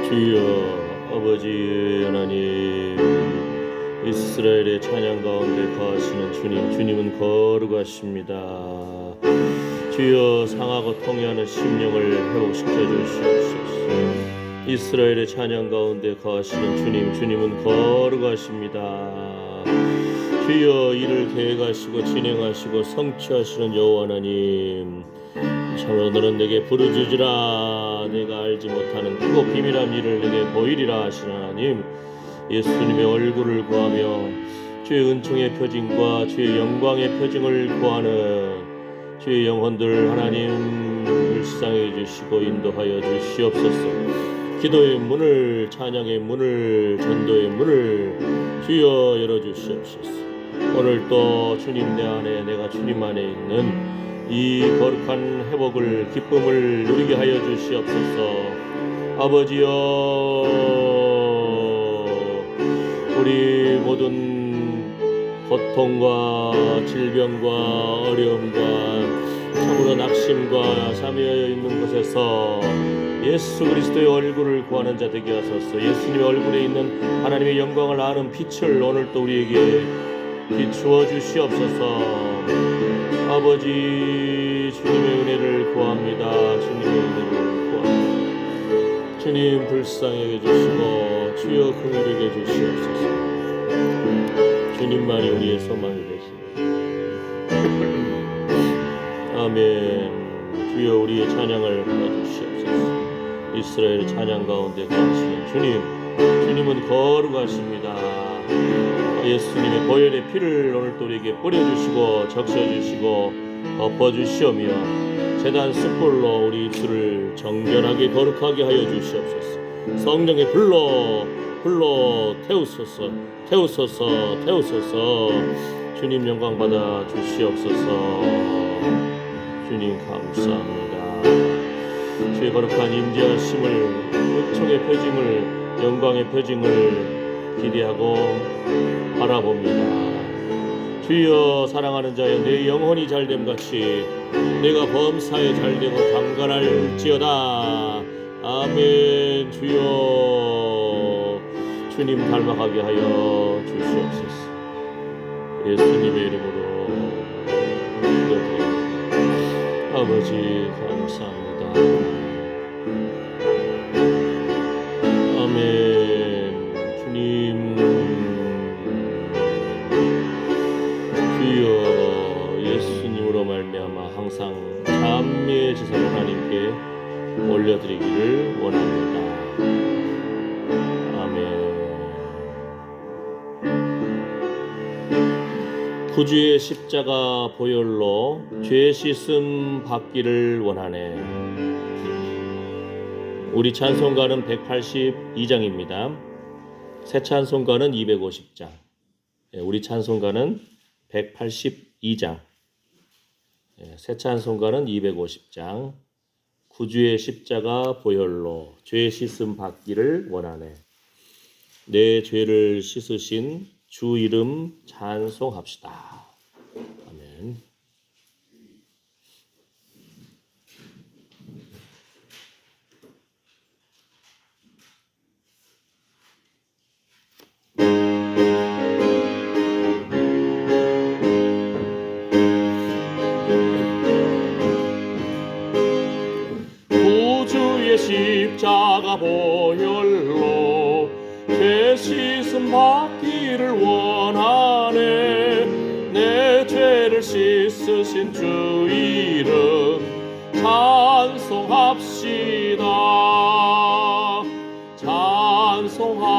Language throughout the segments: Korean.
주여 아버지 하나님, 이스라엘의 찬양 가운데 거하시는 주님, 주님은 거룩하십니다. 주여 상하고 통회하는 심령을 회복시켜 주시옵소서. 이스라엘의 찬양 가운데 거하시는 주님, 주님은 거룩하십니다. 주여 일을 계획하시고 진행하시고 성취하시는 여호와 하나님, 참으로 너는 내게 부르짖으라. 내가 알지 못하는 크고 비밀한 일을 내게 보이리라 하시는 하나님, 예수님의 얼굴을 구하며 주의 은총의 표징과 주의 영광의 표징을 구하는 주의 영혼들 하나님 불쌍히 주시고 인도하여 주시옵소서. 기도의 문을, 찬양의 문을, 전도의 문을 주여 열어주시옵소서. 오늘 또 주님 내 안에, 내가 주님 안에 있는 이 거룩한 회복을, 기쁨을 누리게 하여 주시옵소서. 아버지여, 우리 모든 고통과 질병과 어려움과 참으로 낙심과 참여하여 있는 곳에서 예수 그리스도의 얼굴을 구하는 자 되게 하소서. 예수님의 얼굴에 있는 하나님의 영광을 아는 빛을 오늘 또 우리에게 비추어 주시옵소서. 아버지, 주님의 은혜를 구합니다. 주님의 은혜를 구합니다. 주님 불쌍히 여겨주시고 주여 긍휼히 여겨주시옵소서. 주님만이 우리의 소망이 되시옵소서. 아멘. 주여 우리의 찬양을 받아주시옵소서. 이스라엘 찬양 가운데 거하시는 주님, 주님은 거룩하십니다. 예수님의 보혈의 피를 오늘 또 우리에게 뿌려주시고 적셔주시고 덮어주시오며 제단 숯불로 우리 입술을 정결하게 거룩하게 하여 주시옵소서. 성령의 불로 태우소서. 주님 영광 받아 주시옵소서. 주님 감사합니다. 주의 거룩한 임재하심을, 은총의 표징을, 영광의 표징을 기대하고 바라봅니다. 주여 사랑하는 자여, 내 영혼이 잘됨 같이 내가 범사에 잘되고 강건할지어다. 아멘. 주여 주님 닮아가게 하여 주시옵소서. 예수님의 이름으로 기도드립니다. 아버지 감사합니다. 아멘. 예수님으로 말미암아 항상 찬미의 제사를 하나님께 올려드리기를 원합니다. 아멘. 구주의 십자가 보혈로 죄 씻음 받기를 원하네. 우리 찬송가는 182장입니다. 새 찬송가는 250장. 우리 찬송가는 182장, 새 찬송가는 250장. 구주의 십자가 보혈로 죄 씻음 받기를 원하네. 내 죄를 씻으신 주 이름 찬송합시다. 아멘. 십자가 보혈로 죄 씻음 받기를 원하네. 내 죄를 씻으신 주 이름 찬송합시다. 찬송합시다.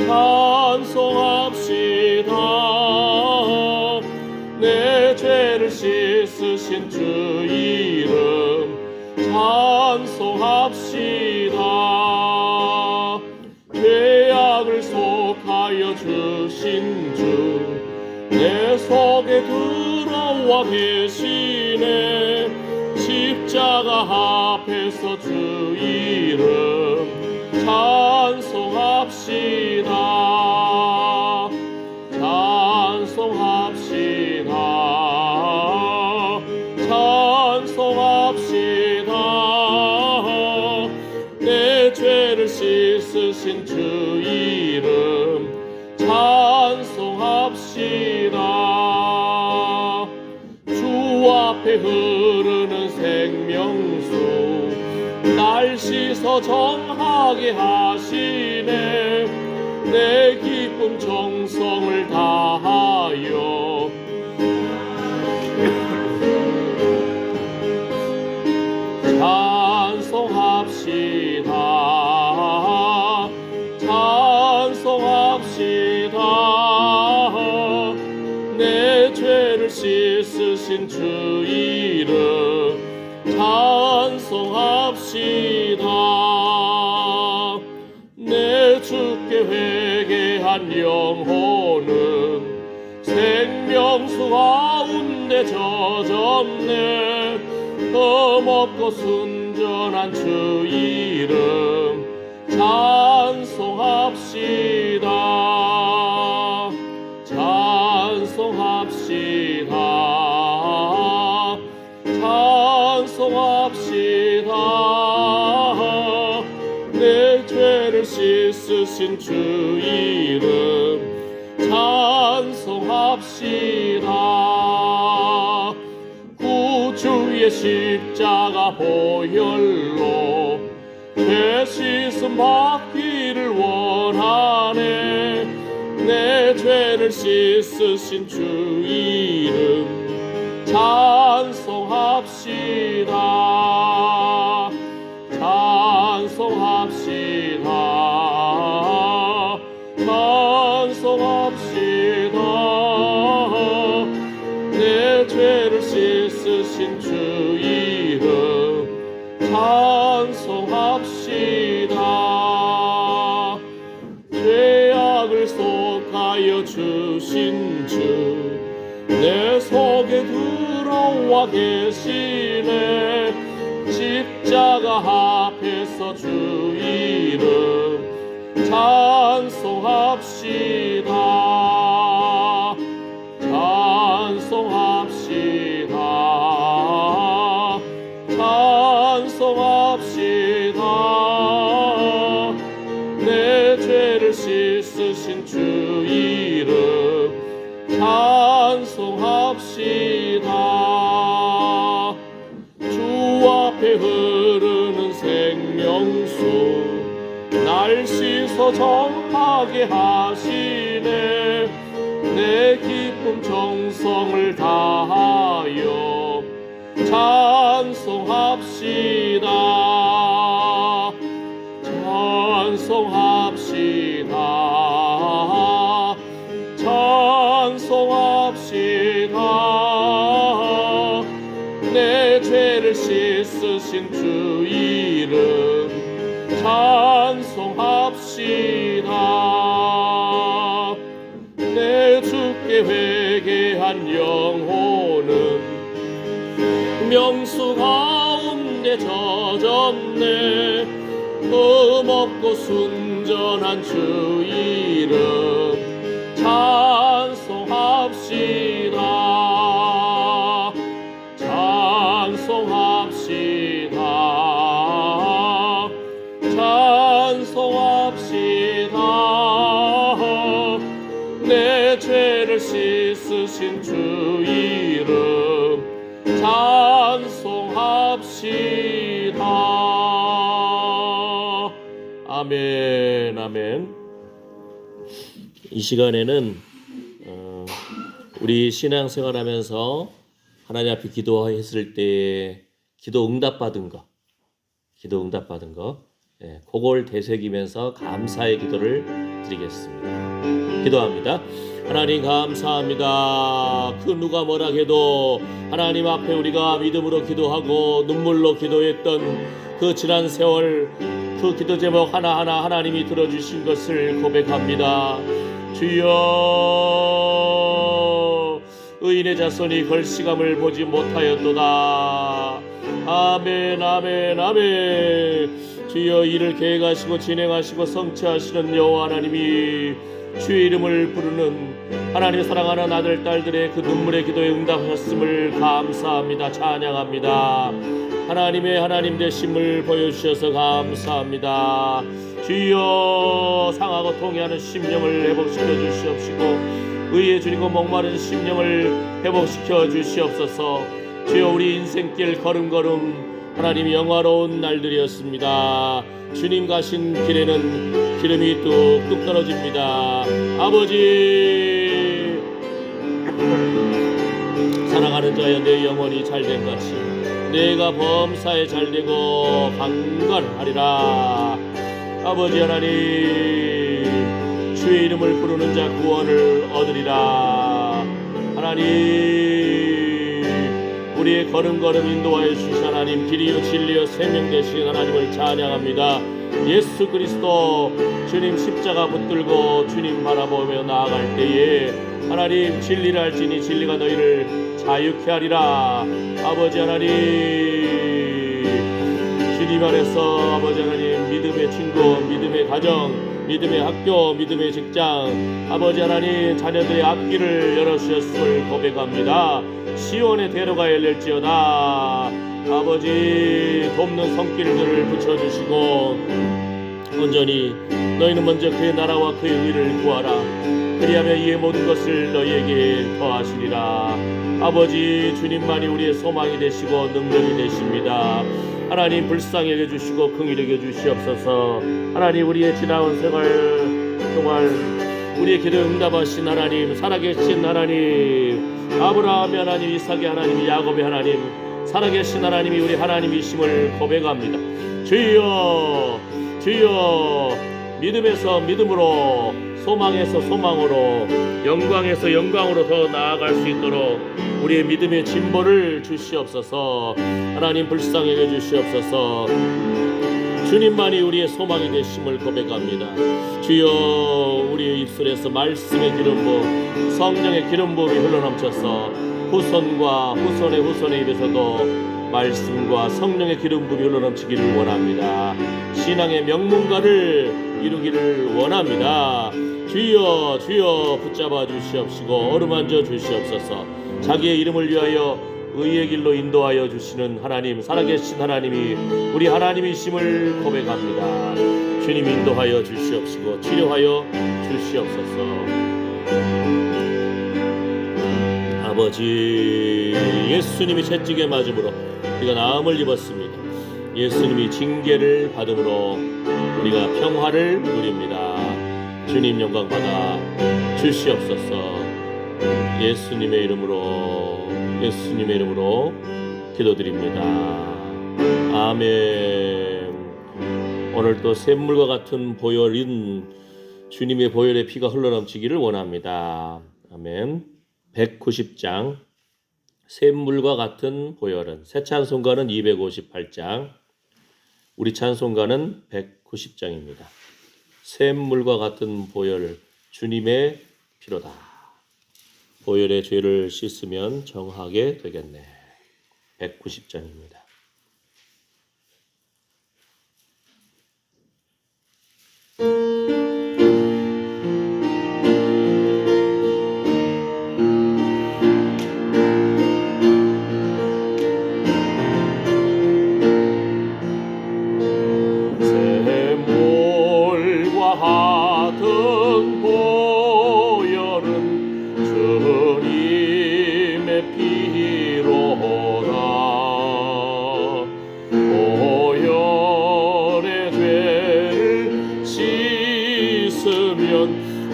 찬송합시다. 내 죄를 씻으신 주 이름 찬송합시다. 죄악을 속하여 주신 주 내 속에 들어와 계시네. 십자가 앞에서 주 이름 찬송합시다. 찬송합시다. 찬송합시다. 씻으신 주 이름 찬송합시다. 주 앞에 흐르는 생명수 날 씻어 정하게 하시네. 내 기쁨 정성을 다하여 찬송합시다. 찬송합시다. 내 죄를 씻으신 주 이름 찬송합시다. 내 주께 회개한 영혼은 생명수 가운데 젖었네. 흠없고 순전한 주 이름 찬송합시다. 찬송합시다. 찬송합시다. 내 죄를 씻으신 주 이름 찬송합시다. 구주의 십자가 보혈로 죄 씻음 받기를 원하네. 내 죄를 씻으신 주 이름 찬송합시다. 찬송합시다. 찬송합시다. 내 죄를 씻으신 주 이름 찬송합시다. 죄악을 속하여 주신 주 내 속에 들어와 계시네. 십자가 앞에서 주 이름 찬송합시다. 찬송합시다. 찬송합시다. 내 죄를 씻으신 주 이름 찬송합시다. 주 앞에 흐르는 생명수 날 씻어 정하게 하시네. 내 기쁨 정성을 다하여 찬송합시다. 찬송합시다. 찬송합시다. 내 죄를 씻으신 주 이름 찬송합시다. 내 주께 회개한 영혼은 명수 가운데 젖었네. 흠없고 순전한 주 이름 찬송합시다. 찬송합시다. 찬송합시다. 내 죄를 씻으신 주 이름 찬송합시다. 아멘. 아멘. 이 시간에는 우리 신앙생활하면서 하나님 앞에 기도했을 때 기도 응답받은 거, 예, 그걸 되새기면서 감사의 기도를 드리겠습니다. 기도합니다. 하나님 감사합니다. 그 누가 뭐라 해도 하나님 앞에 우리가 믿음으로 기도하고 눈물로 기도했던 그 지난 세월 그 기도 제목 하나하나 하나님이 들어주신 것을 고백합니다. 주여, 의인의 자손이 걸시감을 보지 못하였도다. 아멘. 아멘. 아멘. 주여, 이를 계획하시고 진행하시고 성취하시는 여호와 하나님이 주의 이름을 부르는 하나님 사랑하는 아들 딸들의 그 눈물의 기도에 응답하셨음을 감사합니다. 찬양합니다. 하나님의 하나님 되심을 보여주셔서 감사합니다. 주여 상하고 통해하는 심령을 회복시켜 주시옵시고 의의 주님과 목마른 심령을 회복시켜 주시옵소서. 주여 우리 인생길 걸음걸음 하나님 영화로운 날들이었습니다. 주님 가신 길에는 기름이 뚝뚝 떨어집니다. 아버지 사랑하는 자여 내 영혼이 잘됨 같이 내가 범사에 잘되고 강건하리라. 아버지 하나님 주의 이름을 부르는 자 구원을 얻으리라. 하나님 우리의 걸음걸음 인도하여 주신 하나님 길이요 진리요 생명 되신 하나님을 찬양합니다. 예수 그리스도 주님 십자가 붙들고 주님 바라보며 나아갈 때에 하나님 진리를 알지니 진리가 너희를 자유케 하리라. 아버지 하나님 주님 안에서 아버지 하나님 믿음의 친구, 믿음의 가정, 믿음의 학교, 믿음의 직장, 아버지 하나님 자녀들의 앞길을 열어주셨음을 고백합니다. 시온의 대로가 열릴지어다. 아버지 돕는 손길들을 붙여주시고 온전히 너희는 먼저 그의 나라와 그의 의를 구하라. 그리하면 이의 모든 것을 너희에게 더하시리라. 아버지 주님만이 우리의 소망이 되시고 능력이 되십니다. 하나님 불쌍히 여겨주시고 긍휼히 여겨주시옵소서. 하나님 우리의 지나온 생활 동안 우리의 기도 응답하신 하나님, 살아계신 하나님, 아브라함의 하나님, 이삭의 하나님, 야곱의 하나님, 살아계신 하나님이 우리 하나님이심을 고백합니다. 주여 주여 믿음에서 믿음으로, 소망에서 소망으로, 영광에서 영광으로 더 나아갈 수 있도록 우리의 믿음의 진보를 주시옵소서. 하나님 불쌍히 여겨주시옵소서. 주님만이 우리의 소망이 되심을 고백합니다. 주여 우리의 입술에서 말씀의 기름부음, 성령의 기름부음이 흘러넘쳐서 후손과 후손의 후손의 입에서도 말씀과 성령의 기름부음이 흘러넘치기를 원합니다. 신앙의 명문가를 이루기를 원합니다. 주여 주여 붙잡아 주시옵시고 어루만져 주시옵소서. 자기의 이름을 위하여 의의 길로 인도하여 주시는 하나님, 살아계신 하나님이 우리 하나님이심을 고백합니다. 주님 인도하여 주시옵시고 치료하여 주시옵소서. 아버지 예수님이 채찍에 맞음으로 우리가 나음을 입었습니다. 예수님이 징계를 받음으로 우리가 평화를 누립니다. 주님 영광 받아 주시옵소서. 예수님의 이름으로 기도드립니다. 아멘. 오늘 또 샘물과 같은 보혈인 주님의 보혈의 피가 흘러넘치기를 원합니다. 아멘. 190장 샘물과 같은 보혈은, 새 찬송가는 258장, 우리 찬송가는 190장입니다. 샘물과 같은 보혈, 주님의 피로다. 보혈의 죄를 씻으면 정하게 되겠네. 190장입니다.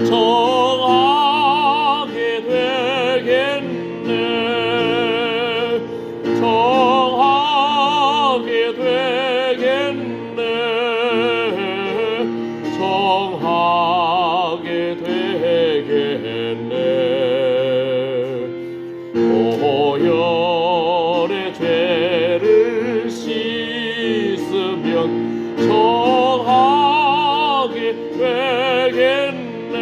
정하게 되겠네. 정하게 되겠네. 정하게 되겠네. 보혈의 죄를 씻으면 정하게 되겠네.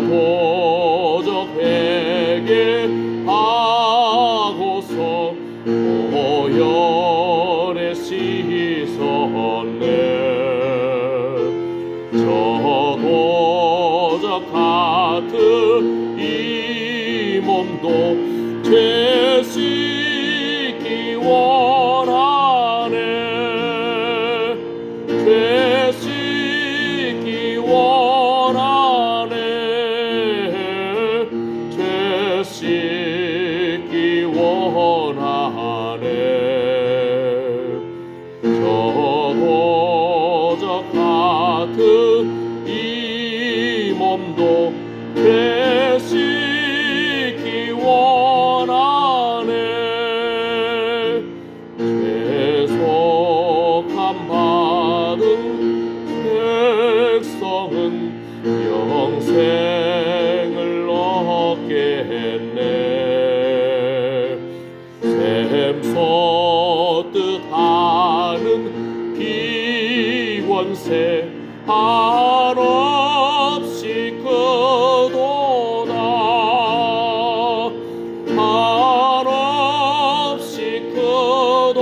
도적 회개하고서 보혈에 씻었네. 저도적 같은 이 몸도 죄 씻기 원하네. 저도 저 같은 이 몸도 되시기 원하네. 죄속함 받은 백성은 영생을 얻겠네. 샘솟듯 하는 비원세 한없이 크도다. 한없이 크도다.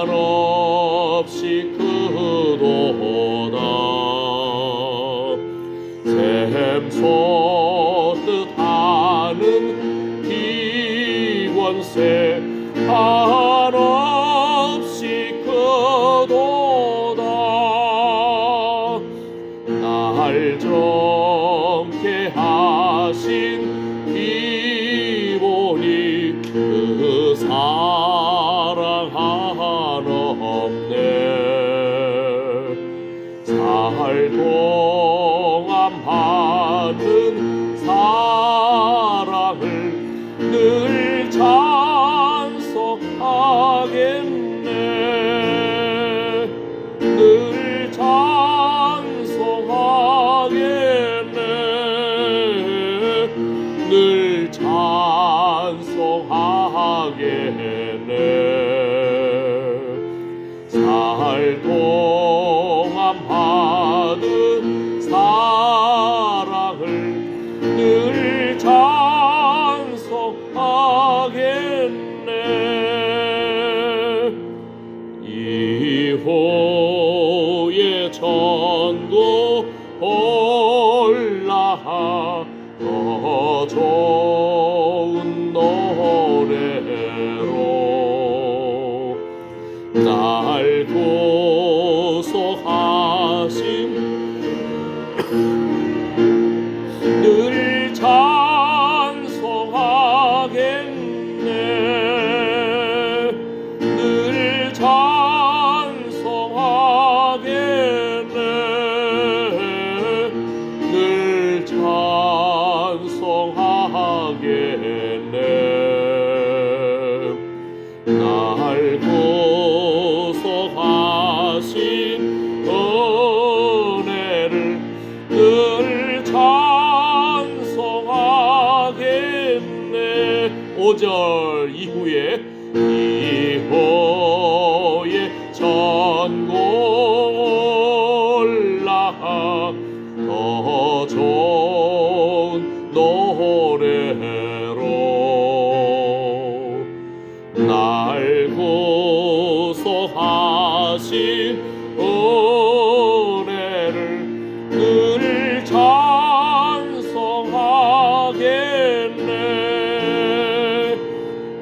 한없이 크도다. 샘솟듯 하는 비원세 한없이 크도다. 날 젊게 하신 기본이 그 사랑 한없네. 살 동안 받는 사랑을 늘 찬송하겠네. 늘 찬송하겠네. 늘 찬송하겠네. 살 동안 받은 사랑을 늘 찬송하겠네. 이후에 전도 올라 더 좋은 노래로 날 구속하신 늘 찬송하겠네. 늘 찬송하겠네. 늘 찬송하겠네. 날 구속하신 은혜를 늘 찬송하겠네. 5절 이후에 전고 올라 더 좋은 노래로 날 구속하신 은혜를 늘 찬송하겠네.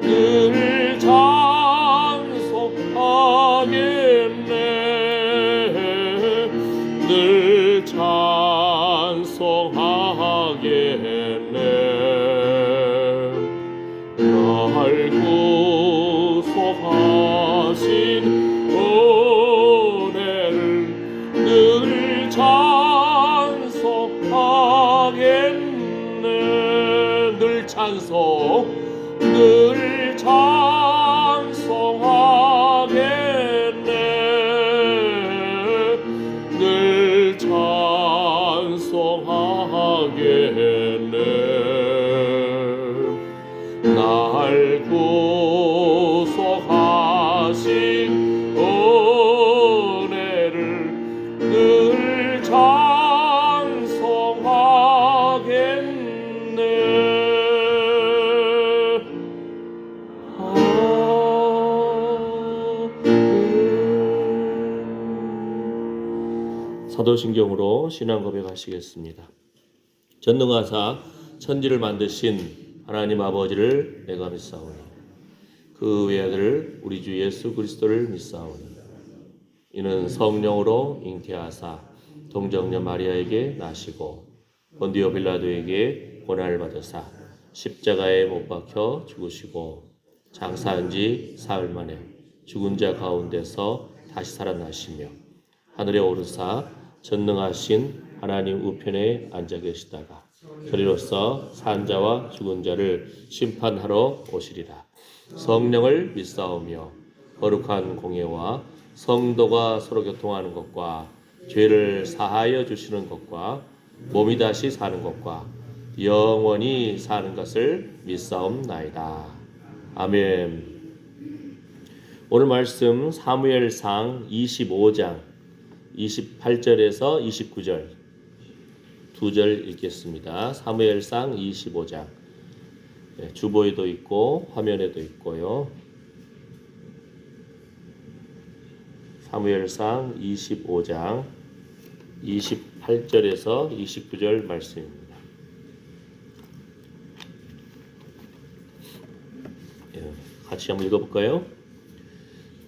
늘 찬송하겠네. 늘 찬송하겠네. 날 구속하신 은혜를 늘 찬송하겠네. 늘 찬송, 늘 찬송하겠네. 늘 찬송하겠네. 날 구속하신 은혜를 늘 찬송하겠네. 사도신경으로 신앙 고백하시겠습니다. 전능하사 천지를 만드신 하나님 아버지를 내가 믿사오니 그 외아들 우리 주 예수 그리스도를 믿사오니 이는 성령으로 잉태하사 동정녀 마리아에게 나시고 본디오 빌라도에게 고난을 받으사 십자가에 못 박혀 죽으시고 장사한 지 사흘 만에 죽은 자 가운데서 다시 살아나시며 하늘에 오르사 전능하신 하나님 우편에 앉아 계시다가 그리로서 산 자와 죽은 자를 심판하러 오시리라. 성령을 믿사오며 거룩한 공예와 성도가 서로 교통하는 것과 죄를 사하여 주시는 것과 몸이 다시 사는 것과 영원히 사는 것을 믿사옵나이다. 아멘. 오늘 말씀 사무엘상 25장 28절에서 29절 두 절 읽겠습니다. 사무엘상 25장 주보에도 있고 화면에도 있고요. 사무엘상 25장 28절에서 29절 말씀입니다. 같이 한번 읽어볼까요?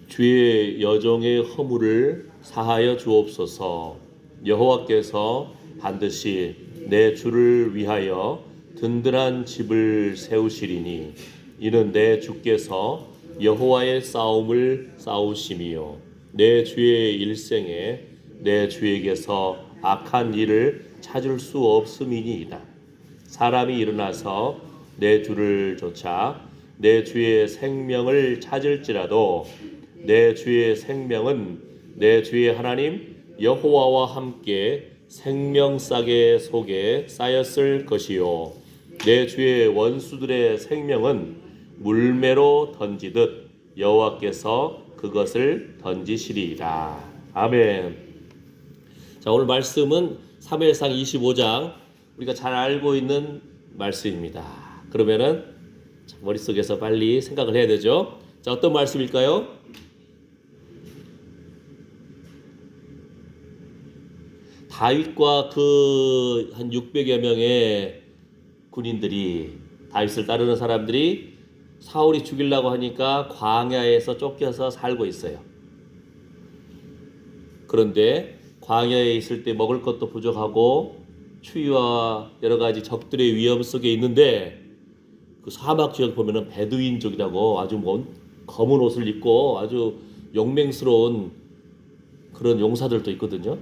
주의 여종의 허물을 사하여 주옵소서. 여호와께서 반드시 내 주를 위하여 든든한 집을 세우시리니 이는 내 주께서 여호와의 싸움을 싸우심이요 내 주의 일생에 내 주에게서 악한 일을 찾을 수 없음이니이다. 사람이 일어나서 내 주를 쫓아 내 주의 생명을 찾을지라도 내 주의 생명은 내 주의 하나님 여호와와 함께 생명싸개 속에 쌓였을 것이요 내 주의 원수들의 생명은 물매로 던지듯 여호와께서 그것을 던지시리이다. 아멘. 자, 오늘 말씀은 사무엘상 25장 우리가 잘 알고 있는 말씀입니다. 그러면은 머릿속에서 빨리 생각을 해야 되죠. 자, 어떤 말씀일까요? 다윗과 그 한 600여 명의 군인들이 다윗을 따르는 사람들이 사울이 죽이려고 하니까 광야에서 쫓겨서 살고 있어요. 그런데 광야에 있을 때 먹을 것도 부족하고 추위와 여러 가지 적들의 위험 속에 있는데 그 사막 지역 보면은 베두인족이라고 아주 검은 옷을 입고 아주 용맹스러운 그런 용사들도 있거든요.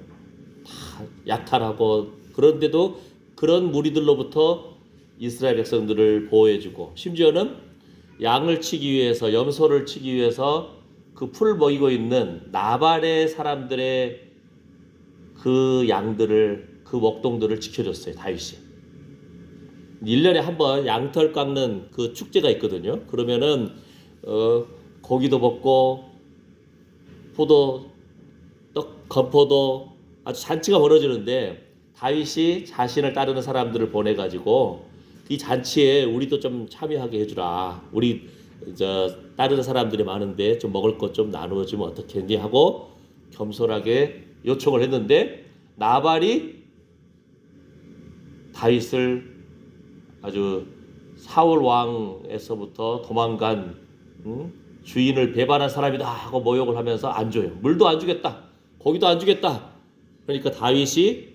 다 약탈하고 그런데도 그런 무리들로부터 이스라엘 백성들을 보호해주고 심지어는 양을 치기 위해서 염소를 치기 위해서 그 풀 먹이고 있는 나발의 사람들의 그 양들을 그 먹동들을 지켜줬어요. 다윗이 1년에 한 번 양털 깎는 그 축제가 있거든요. 그러면은 고기도 먹고 포도 떡 건포도 아주 잔치가 벌어지는데 다윗이 자신을 따르는 사람들을 보내가지고 이 잔치에 우리도 좀 참여하게 해주라. 우리 따르는 사람들이 많은데 좀 먹을 것 좀 나누어주면 어떻겠니 하고 겸손하게 요청을 했는데 나발이 다윗을 아주 사울 왕에서부터 도망간 주인을 배반한 사람이다 하고 모욕을 하면서 안 줘요. 물도 안 주겠다. 고기도 안 주겠다. 그러니까 다윗이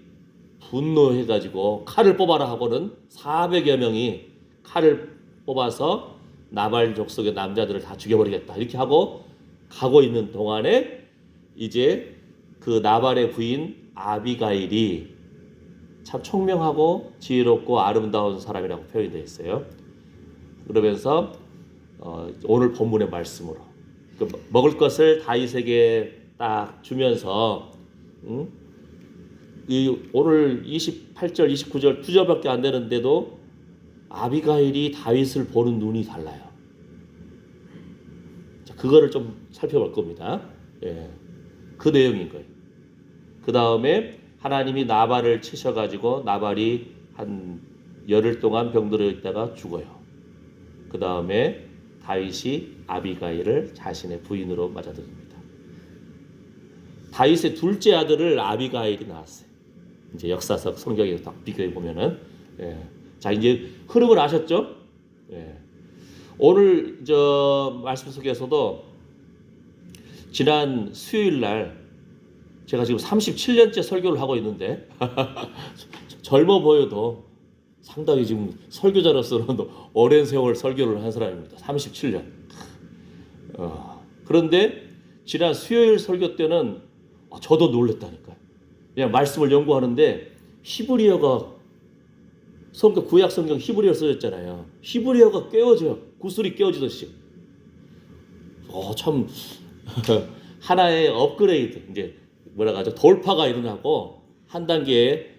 분노해가지고 칼을 뽑아라 하고는 400여 명이 칼을 뽑아서 나발 족속의 남자들을 다 죽여버리겠다 이렇게 하고 가고 있는 동안에 이제 그 나발의 부인 아비가일이 참 총명하고 지혜롭고 아름다운 사람이라고 표현이 되어 있어요. 그러면서 오늘 본문의 말씀으로 그 먹을 것을 다윗에게 딱 주면서 이 오늘 28절, 29절 2절밖에 안 되는데도 아비가일이 다윗을 보는 눈이 달라요. 자, 그거를 좀 살펴볼 겁니다. 예, 그 내용인 거예요. 그 다음에 하나님이 나발을 치셔가지고 나발이 한 열흘 동안 병들어 있다가 죽어요. 그 다음에 다윗이 아비가일을 자신의 부인으로 맞아들입니다. 다윗의 둘째 아들을 아비가일이 낳았어요. 이제 역사적 성경에 딱 비교해 보면은, 예. 자 이제 흐름을 아셨죠? 예. 오늘 말씀 속에서도 지난 수요일 날 제가 지금 37년째 설교를 하고 있는데 젊어 보여도 상당히 지금 설교자로서는 오랜 세월 설교를 한 사람입니다. 37년. 그런데 지난 수요일 설교 때는 저도 놀랬다니까요. 그냥 말씀을 연구하는데 히브리어가 성경 구약 성경 히브리어 써졌잖아요. 히브리어가 깨어져요. 구슬이 깨어지듯이. 참 하나의 업그레이드 이제 뭐라고 하죠? 돌파가 일어나고 한 단계에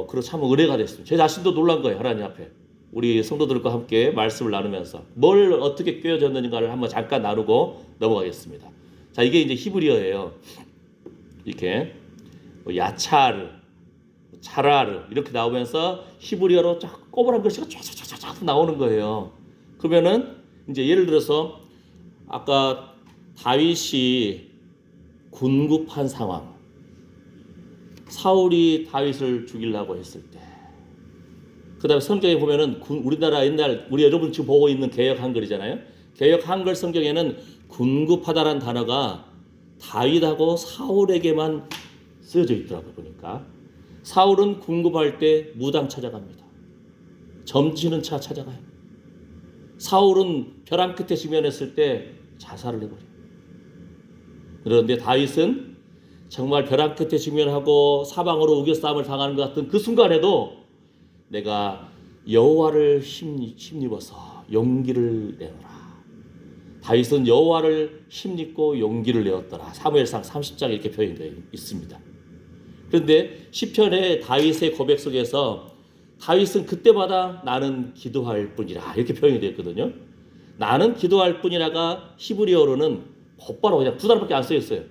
그런 참 은혜가 됐습니다. 제 자신도 놀란 거예요. 하나님 앞에 우리 성도들과 함께 말씀을 나누면서 뭘 어떻게 깨어졌는가를 한번 잠깐 나누고 넘어가겠습니다. 자, 이게 이제 히브리어예요. 이렇게 야차르, 차라르 이렇게 나오면서 히브리어로 쫙 꼬부란 글씨가 쫙쫙쫙쫙 나오는 거예요. 그러면은 이제 예를 들어서 아까 다윗이 군급한 상황, 사울이 다윗을 죽이려고 했을 때, 그다음에 성경에 보면은 우리나라 옛날 우리 여러분 지금 보고 있는 개역 한글이잖아요. 개역 한글 성경에는 군급하다라는 단어가 다윗하고 사울에게만 쓰여져 있더라고요. 보니까 사울은 군급할 때 무당 찾아갑니다. 점치는 차 찾아가요. 사울은 벼랑 끝에 직면했을 때 자살을 해버려요. 그런데 다윗은 정말 벼랑 끝에 직면하고 사방으로 우겨싸움을 당하는 것 같은 그 순간에도 내가 여호와를 힘입어서 용기를 내어라. 다윗은 여호와를 힘입고 용기를 내었더라. 사무엘상 30장에 이렇게 표현되어 있습니다. 그런데 시편의 다윗의 고백 속에서 다윗은 그때마다 나는 기도할 뿐이라 이렇게 표현이 되어 있거든요. 나는 기도할 뿐이라가 히브리어로는 곧바로 그냥 두 단어밖에 안 쓰였어요.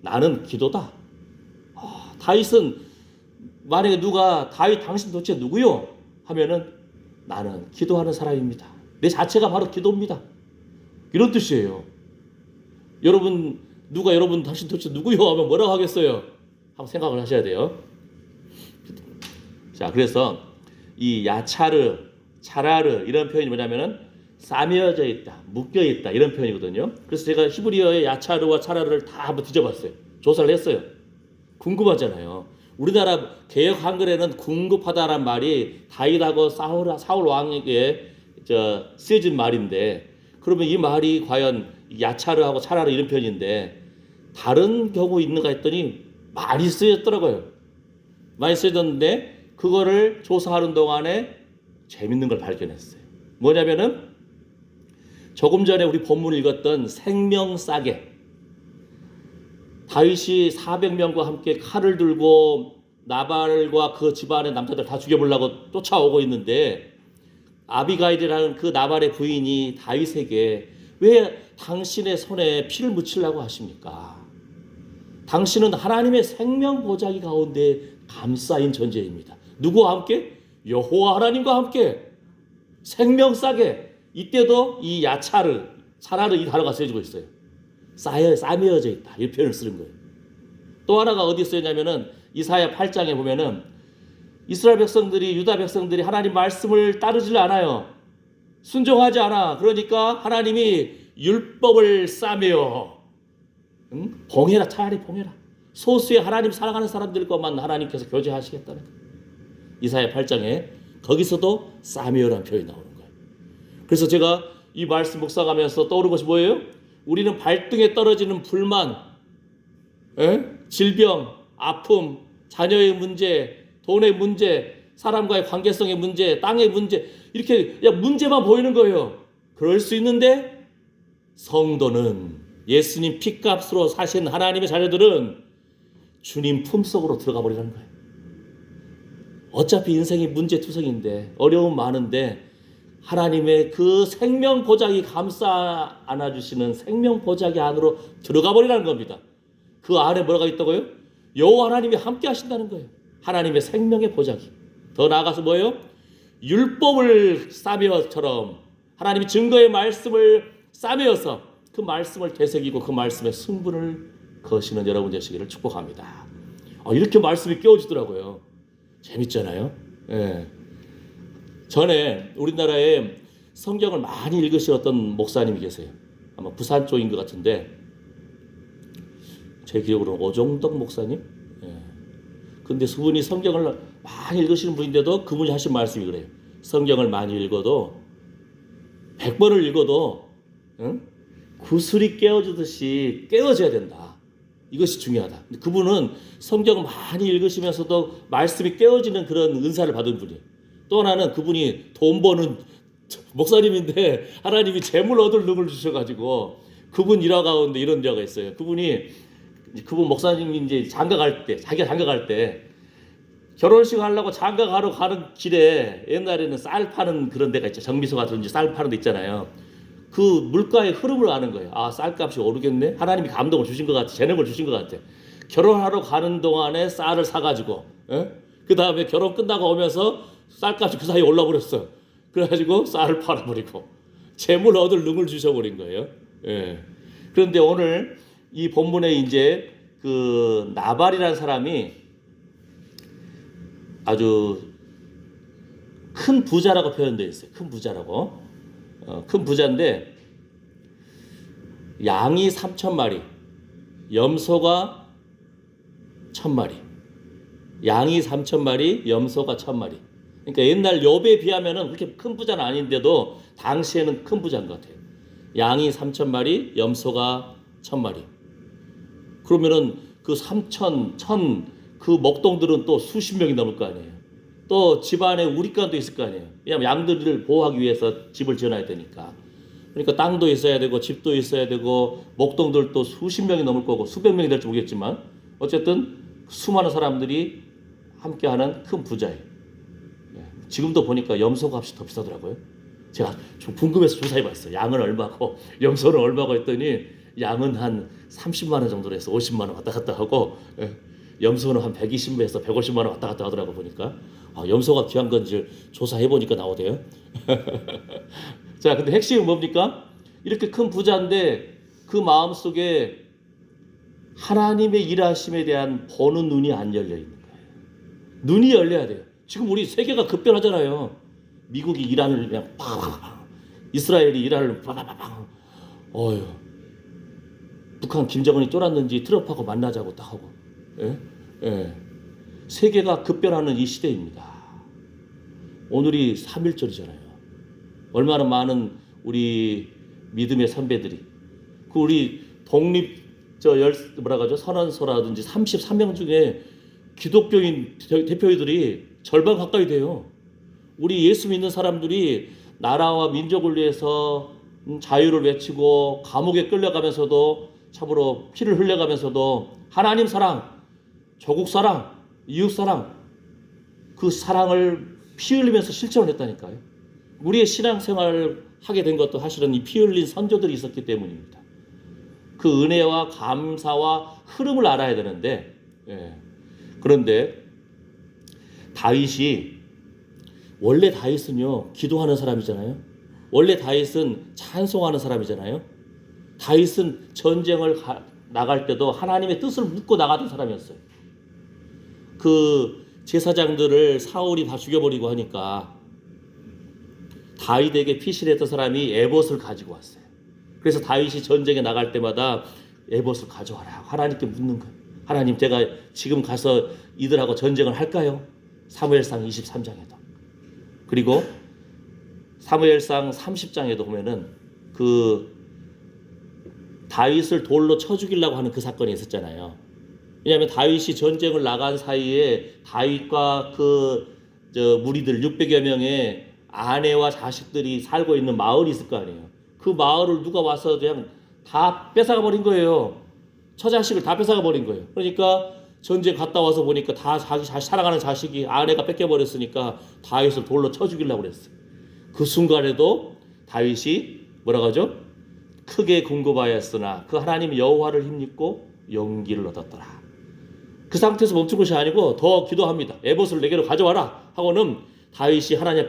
나는 기도다. 다윗은 만약에 누가 다윗 당신 도대체 누구요? 하면은 나는 기도하는 사람입니다. 내 자체가 바로 기도입니다. 이런 뜻이에요. 여러분 누가 여러분 당신 도대체 누구요? 하면 뭐라고 하겠어요? 한번 생각을 하셔야 돼요. 자, 그래서 이 야차르, 차라르 이런 표현이 뭐냐면은 싸매어져 있다, 묶여 있다 이런 표현이거든요. 그래서 제가 히브리어의 야차르와 차라르를 다 한번 뒤져봤어요. 조사를 했어요. 궁금하잖아요. 우리나라 개역 한글에는 궁급하다란 말이 다윗하고 사울 왕에게 쓰여진 말인데, 그러면 이 말이 과연 야차르하고 차라르 이런 표현인데 다른 경우 있는가 했더니 많이 쓰였더라고요. 많이 쓰였는데 그거를 조사하는 동안에 재밌는 걸 발견했어요. 뭐냐면은 조금 전에 우리 본문을 읽었던 생명싸개, 다윗이 400명과 함께 칼을 들고 나발과 그 집안의 남자들 다 죽여보려고 쫓아오고 있는데 아비가일이라는 그 나발의 부인이 다윗에게 왜 당신의 손에 피를 묻히려고 하십니까? 당신은 하나님의 생명 보자기 가운데 감싸인 존재입니다. 누구와 함께? 여호와 하나님과 함께 생명싸게. 이때도 이 야차르, 차라르 이 단어가 쓰여지고 있어요. 싸매어져 있다 이 표현을 쓰는 거예요. 또 하나가 어디 쓰였냐면은 이사야 8장에 보면은 이스라엘 백성들이, 유다 백성들이 하나님 말씀을 따르질 않아요. 순종하지 않아. 그러니까 하나님이 율법을 싸매어 봉해라. 차라리 봉해라. 소수의 하나님 사랑하는 사람들과만 하나님께서 교제하시겠다는 거예요. 이사야 8장에 거기서도 싸매어라는 표현이 나오는 거예요. 그래서 제가 이 말씀 묵상하면서 떠오른 것이 뭐예요? 우리는 발등에 떨어지는 불만, 질병, 아픔, 자녀의 문제, 돈의 문제, 사람과의 관계성의 문제, 땅의 문제, 이렇게 문제만 보이는 거예요. 그럴 수 있는데 성도는, 예수님 피값으로 사신 하나님의 자녀들은 주님 품속으로 들어가 버리는 거예요. 어차피 인생이 문제투성인데 어려움 많은데 하나님의 그 생명 보자기 감싸 안아주시는 생명 보자기 안으로 들어가 버리라는 겁니다. 그 안에 뭐가 있다고요? 여호와 하나님이 함께 하신다는 거예요. 하나님의 생명의 보자기. 더 나아가서 뭐예요? 율법을 싸매어처럼 하나님이 증거의 말씀을 싸매어서 그 말씀을 되새기고 그 말씀의 승분을 거시는 여러분 되시기를 축복합니다. 이렇게 말씀이 깨워지더라고요. 재밌잖아요. 예. 전에 우리나라에 성경을 많이 읽으셨던 목사님이 계세요. 아마 부산 쪽인 것 같은데 제 기억으로는 오종덕 목사님. 예. 근데 그분이 성경을 많이 읽으시는 분인데도 그분이 하신 말씀이 그래요. 성경을 많이 읽어도 100번을 읽어도 구슬이 깨어지듯이 깨어져야 된다. 이것이 중요하다. 근데 그분은 성경을 많이 읽으시면서도 말씀이 깨어지는 그런 은사를 받은 분이에요. 또 하나는 그분이 돈 버는 목사님인데 하나님이 재물 얻을 능을 주셔가지고 그분 일화 가운데 이런 일화가 있어요. 그분 목사님이 이제 장가 갈 때, 자기가 장가 갈 때 결혼식 하려고 장가 가러 가는 길에 옛날에는 쌀 파는 그런 데가 있죠. 정미소 같은 쌀 파는 데 있잖아요. 그 물가의 흐름을 아는 거예요. 아, 쌀값이 오르겠네. 하나님이 감동을 주신 것 같아. 재능을 주신 것 같아. 결혼하러 가는 동안에 쌀을 사가지고, 그 다음에 결혼 끝나고 오면서 쌀값이 그 사이에 올라버렸어. 그래가지고 쌀을 팔아버리고 재물 얻을 능을 주셔버린 거예요. 예. 그런데 오늘 이 본문에 이제 그 나발이라는 사람이 아주 큰 부자라고 표현되어 있어요. 큰 부자라고. 큰 부자인데 양이 3,000마리, 염소가 1,000마리. 양이 3,000마리, 염소가 1,000마리. 그러니까 옛날 욥에 비하면은 그렇게 큰 부자는 아닌데도 당시에는 큰 부자인 것 같아요. 양이 3,000마리, 염소가 1,000마리. 그러면은 그 3,000, 1,000 그 먹동들은 또 수십 명이 넘을 거 아니에요. 또 집안에 우리간도 있을 거 아니에요. 왜냐하면 양들을 보호하기 위해서 집을 지어놔야 되니까. 그러니까 땅도 있어야 되고 집도 있어야 되고 먹동들도 수십 명이 넘을 거고 수백 명이 될지 모르겠지만 어쨌든 수많은 사람들이 함께하는 큰 부자예요. 지금도 보니까 염소 값이 더 비싸더라고요. 제가 좀 궁금해서 조사해봤어요. 양은 얼마고 염소는 얼마고 했더니 양은 한 30만 원 정도로 해서 50만 원 왔다 갔다 하고 염소는 한 120에서 150만 원 왔다 갔다 하더라고 보니까 염소가 귀한 건지 조사해보니까 나오대요. 자, 근데 핵심은 뭡니까? 이렇게 큰 부자인데 그 마음속에 하나님의 일하심에 대한 보는 눈이 안 열려 있는 거예요. 눈이 열려야 돼요. 지금 우리 세계가 급변하잖아요. 미국이 이란을 그냥 팍, 이스라엘이 이란을 팍, 어휴, 북한 김정은이 쫄았는지 트럼프하고 만나자고 딱 하고, 예. 세계가 급변하는 이 시대입니다. 오늘이 3.1절이잖아요. 얼마나 많은 우리 믿음의 선배들이, 그 우리 독립 선언서라든지 33명 중에 기독교인 대표들이 절반 가까이 돼요. 우리 예수 믿는 사람들이 나라와 민족을 위해서 자유를 외치고 감옥에 끌려가면서도 참으로 피를 흘려가면서도 하나님 사랑, 조국 사랑, 이웃 사랑, 그 사랑을 피 흘리면서 실천을 했다니까요. 우리의 신앙생활을 하게 된 것도 사실은 이 피 흘린 선조들이 있었기 때문입니다. 그 은혜와 감사와 흐름을 알아야 되는데, 그런데 다윗이, 원래 다윗은요 기도하는 사람이잖아요. 원래 다윗은 찬송하는 사람이잖아요. 다윗은 전쟁을 나갈 때도 하나님의 뜻을 묻고 나가던 사람이었어요. 그 제사장들을 사울이 다 죽여버리고 하니까 다윗에게 피신했던 사람이 에봇을 가지고 왔어요. 그래서 다윗이 전쟁에 나갈 때마다 에봇을 가져와라 하나님께 묻는 거예요. 하나님, 제가 지금 가서 이들하고 전쟁을 할까요? 사무엘상 23장에도. 그리고 사무엘상 30장에도 보면은 그 다윗을 돌로 쳐 죽이려고 하는 그 사건이 있었잖아요. 왜냐하면 다윗이 전쟁을 나간 사이에 다윗과 그 무리들 600여 명의 아내와 자식들이 살고 있는 마을이 있을 거 아니에요. 그 마을을 누가 와서 그냥 다 뺏어가 버린 거예요. 처자식을 다 뺏어가 버린 거예요. 그러니까 전쟁 갔다 와서 보니까 다 자기 사랑하는 자식이 아내가 뺏겨버렸으니까 다윗을 돌로 쳐 죽이려고 그랬어요. 그 순간에도 다윗이 뭐라고 하죠? 크게 궁급하였으나 그 하나님 여호와를 힘입고 용기를 얻었더라. 그 상태에서 멈춘 것이 아니고 더 기도합니다. 에봇을 내게로 가져와라 하고는 다윗이 하나님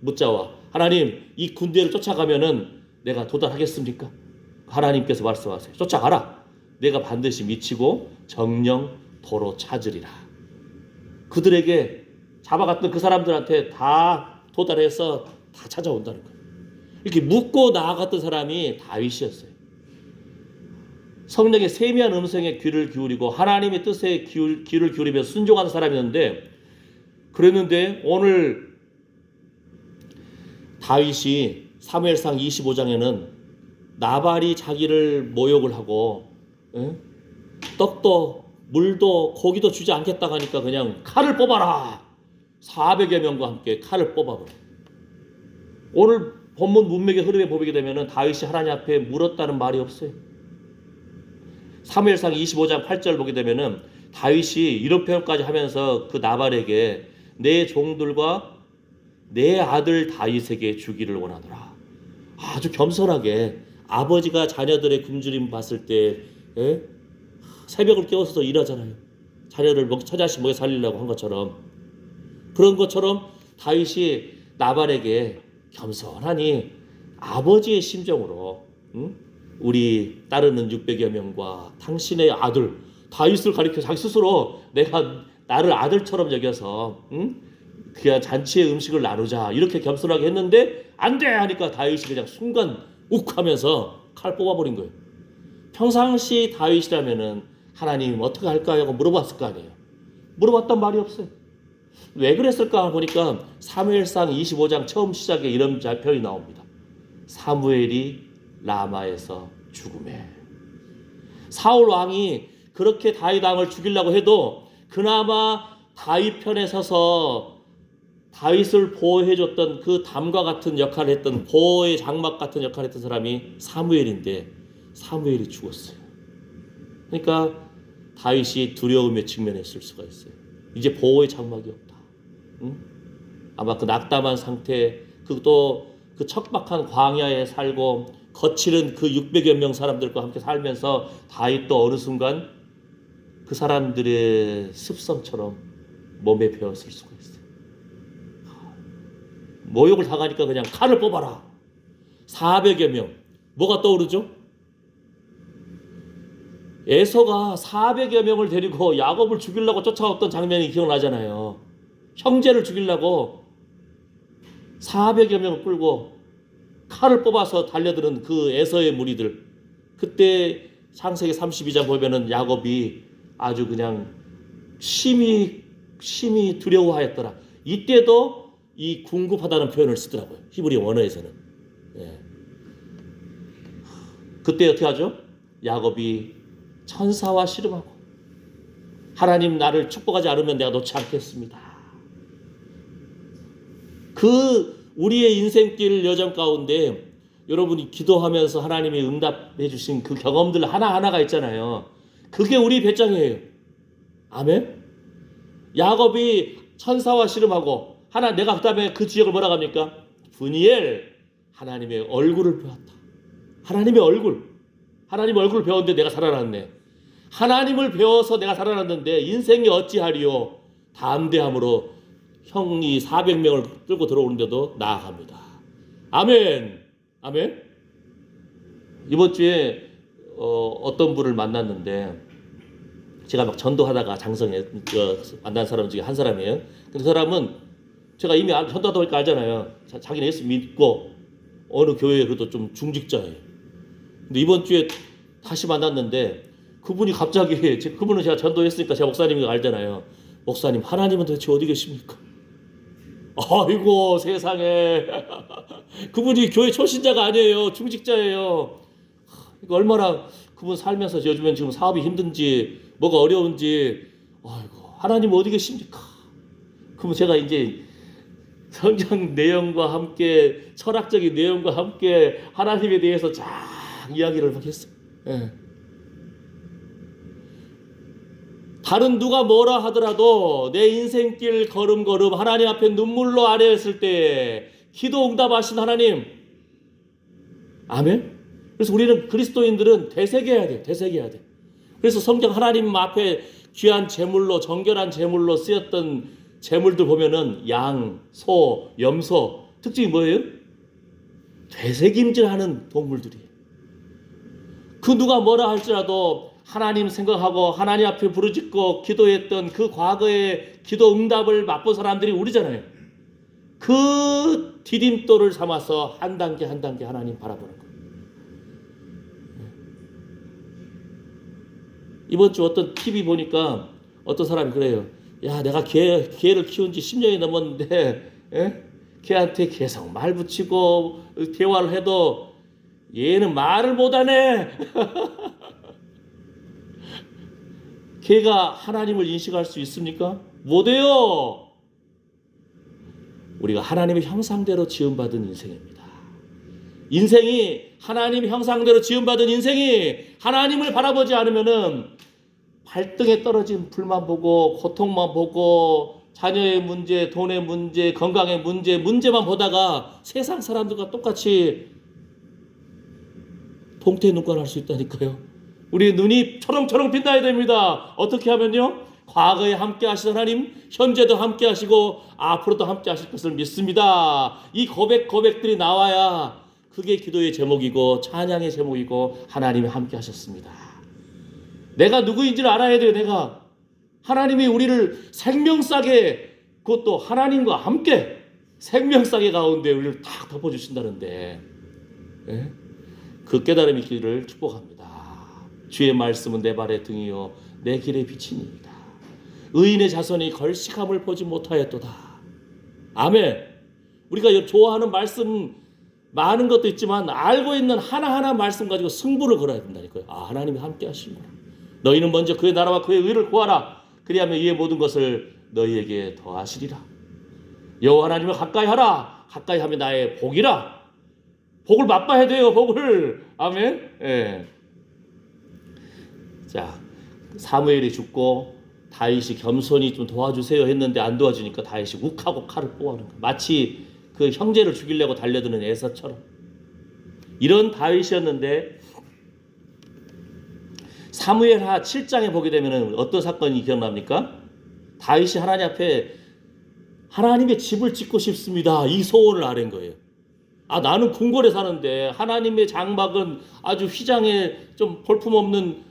묻자와 하나님, 이 군대를 쫓아가면은 내가 도달하겠습니까? 하나님께서 말씀하세요. 쫓아가라. 내가 반드시 미치고 정령 도로 찾으리라. 그들에게 잡아갔던 그 사람들한테 다 도달해서 다 찾아온다는 거예요. 이렇게 묻고 나아갔던 사람이 다윗이었어요. 성령의 세미한 음성에 귀를 기울이고 하나님의 뜻에 귀를 기울이며 순종하는 사람이었는데, 그랬는데 오늘 다윗이 사무엘상 25장에는 나발이 자기를 모욕을 하고 떡도 물도 고기도 주지 않겠다고 하니까 그냥 칼을 뽑아라. 400여 명과 함께 칼을 뽑아버려. 오늘 본문 문맥의 흐름에 보게 되면 다윗이 하나님 앞에 물었다는 말이 없어요. 사무엘상 25장 8절 보게 되면 다윗이 이런 표현까지 하면서 그 나발에게 내 종들과 내 아들 다윗에게 주기를 원하노라. 아주 겸손하게 아버지가 자녀들의 굶주림 봤을 때 새벽을 깨워서 일하잖아요. 자녀를 처자식 먹여 살리려고 한 것처럼, 그런 것처럼 다윗이 나발에게 겸손하니 아버지의 심정으로 우리 따르는 600여 명과 당신의 아들 다윗을 가리켜 자기 스스로 내가 나를 아들처럼 여겨서 그냥 잔치의 음식을 나누자 이렇게 겸손하게 했는데 안 돼 하니까 다윗이 그냥 순간 욱하면서 칼 뽑아버린 거예요. 평상시 다윗이라면은 하나님 어떻게 할까 하고 물어봤을 거 아니에요. 물어봤단 말이 없어요. 왜 그랬을까 보니까 사무엘상 25장 처음 시작에 이런 표현이 나옵니다. 사무엘이 라마에서 죽음에. 사울 왕이 그렇게 다윗 왕을 죽이려고 해도 그나마 다윗 편에 서서 다윗을 보호해줬던 그 담과 같은 역할을 했던, 보호의 장막 같은 역할을 했던 사람이 사무엘인데 사무엘이 죽었어요. 그러니까 다윗이 두려움에 직면했을 수가 있어요. 이제 보호의 장막이 없다. 아마 그 낙담한 상태, 그 척박한 광야에 살고 거칠은 그 600여 명 사람들과 함께 살면서 다윗도 어느 순간 그 사람들의 습성처럼 몸에 배었을 수가 있어요. 모욕을 당하니까 그냥 칼을 뽑아라. 400여 명. 뭐가 떠오르죠? 에서가 400여 명을 데리고 야곱을 죽이려고 쫓아왔던 장면이 기억나잖아요. 형제를 죽이려고 400여 명을 끌고 칼을 뽑아서 달려드는 그 에서의 무리들. 그때 창세기 32장 보면은 야곱이 아주 그냥 심히 두려워하였더라. 이때도 이 궁급하다는 표현을 쓰더라고요. 히브리 원어에서는. 예. 그때 어떻게 하죠? 야곱이 천사와 씨름하고 하나님 나를 축복하지 않으면 내가 놓지 않겠습니다. 그 우리의 인생길 여정 가운데 여러분이 기도하면서 하나님이 응답해 주신 그 경험들 하나하나가 있잖아요. 그게 우리 배짱이에요. 아멘. 야곱이 천사와 씨름하고 내가 그다음에 그 지역을 뭐라고 합니까? 브니엘, 하나님의 얼굴을 배웠다. 하나님의 얼굴을 배웠는데 내가 살아났네. 하나님을 배워서 내가 살아났는데 인생이 어찌하리요? 담대함으로 형이 400명을 끌고 들어오는데도 나아갑니다. 아멘. 아멘. 이번 주에 어떤 분을 만났는데 제가 막 전도하다가 장성에 만난 사람 중에 한 사람이에요. 그 사람은 제가 이미 전도하다 보니까 알잖아요. 자기는 예수 믿고 어느 교회에 그래도 좀 중직자예요. 근데 이번 주에 다시 만났는데 그분이 갑자기 그분은 제가 전도했으니까 제가 목사님인 거 알잖아요. 목사님, 하나님은 도대체 어디 계십니까? 아이고 세상에. 그분이 교회 초신자가 아니에요. 중직자예요. 얼마나 그분 살면서 요즘엔 지금 사업이 힘든지 뭐가 어려운지, 아이고 하나님 어디 계십니까? 그러면 제가 이제 성경 내용과 함께 철학적인 내용과 함께 하나님에 대해서 쫙 이야기를 막 했어요. 예. 다른 누가 뭐라 하더라도 내 인생길 걸음걸음 하나님 앞에 눈물로 아뢰었을 때 기도 응답하신 하나님. 아멘. 그래서 우리는 그리스도인들은 되새겨야 돼. 되새겨야 돼. 그래서 성경 하나님 앞에 귀한 제물로, 정결한 제물로 쓰였던 제물들 보면은 양, 소, 염소, 특징이 뭐예요? 되새김질하는 동물들이에요. 그 누가 뭐라 할지라도 하나님 생각하고 하나님 앞에 부르짖고 기도했던 그 과거의 기도 응답을 맛본 사람들이 우리잖아요. 그 디딤돌을 삼아서 한 단계 한 단계 하나님 바라보는 거예요. 이번 주 어떤 TV 보니까 어떤 사람이 그래요. 야, 내가 개를 키운 지 10년이 넘었는데, 걔한테 계속 말 붙이고 대화를 해도 얘는 말을 못하네. 걔가 하나님을 인식할 수 있습니까? 못해요. 우리가 하나님의 형상대로 지음받은 인생입니다. 인생이 하나님의 형상대로 지음받은 인생이 하나님을 바라보지 않으면은 발등에 떨어진 불만 보고 고통만 보고 자녀의 문제, 돈의 문제, 건강의 문제만 보다가 세상 사람들과 똑같이 동태눈깔 할 수 있다니까요. 우리 눈이 초롱초롱 빛나야 됩니다. 어떻게 하면요? 과거에 함께 하신 하나님, 현재도 함께 하시고 앞으로도 함께 하실 것을 믿습니다. 이 고백들이 나와야 그게 기도의 제목이고 찬양의 제목이고 하나님이 함께 하셨습니다. 내가 누구인지를 알아야 돼요. 내가 하나님이 우리를 생명싸게, 그것도 하나님과 함께 생명싸게 가운데 우리를 딱 덮어주신다는데, 그 깨달음이 있기를 축복합니다. 주의 말씀은 내 발의 등이요 내 길의 빛이니이다. 의인의 자손이 걸식함을 보지 못하였도다. 아멘. 우리가 좋아하는 말씀 많은 것도 있지만 알고 있는 하나하나 말씀 가지고 승부를 걸어야 된다니까요. 하나님이 함께 하시는구나. 너희는 먼저 그의 나라와 그의 의를 구하라. 그리하면 이의 모든 것을 너희에게 더하시리라. 여호와 하나님을 가까이 하라. 가까이 하면 나의 복이라. 복을 맛봐야 돼요. 복을. 아멘. 자, 사무엘이 죽고 다윗이 겸손히 좀 도와주세요 했는데 안 도와주니까 다윗이 욱하고 칼을 뽑아오는 거예요. 마치 그 형제를 죽이려고 달려드는 에서처럼. 이런 다윗이었는데 사무엘하 7장에 보게 되면 어떤 사건이 기억납니까? 다윗이 하나님 앞에 하나님의 집을 짓고 싶습니다. 이 소원을 아뢰는 거예요. 나는 궁궐에 사는데 하나님의 장막은 아주 휘장에 좀 볼품없는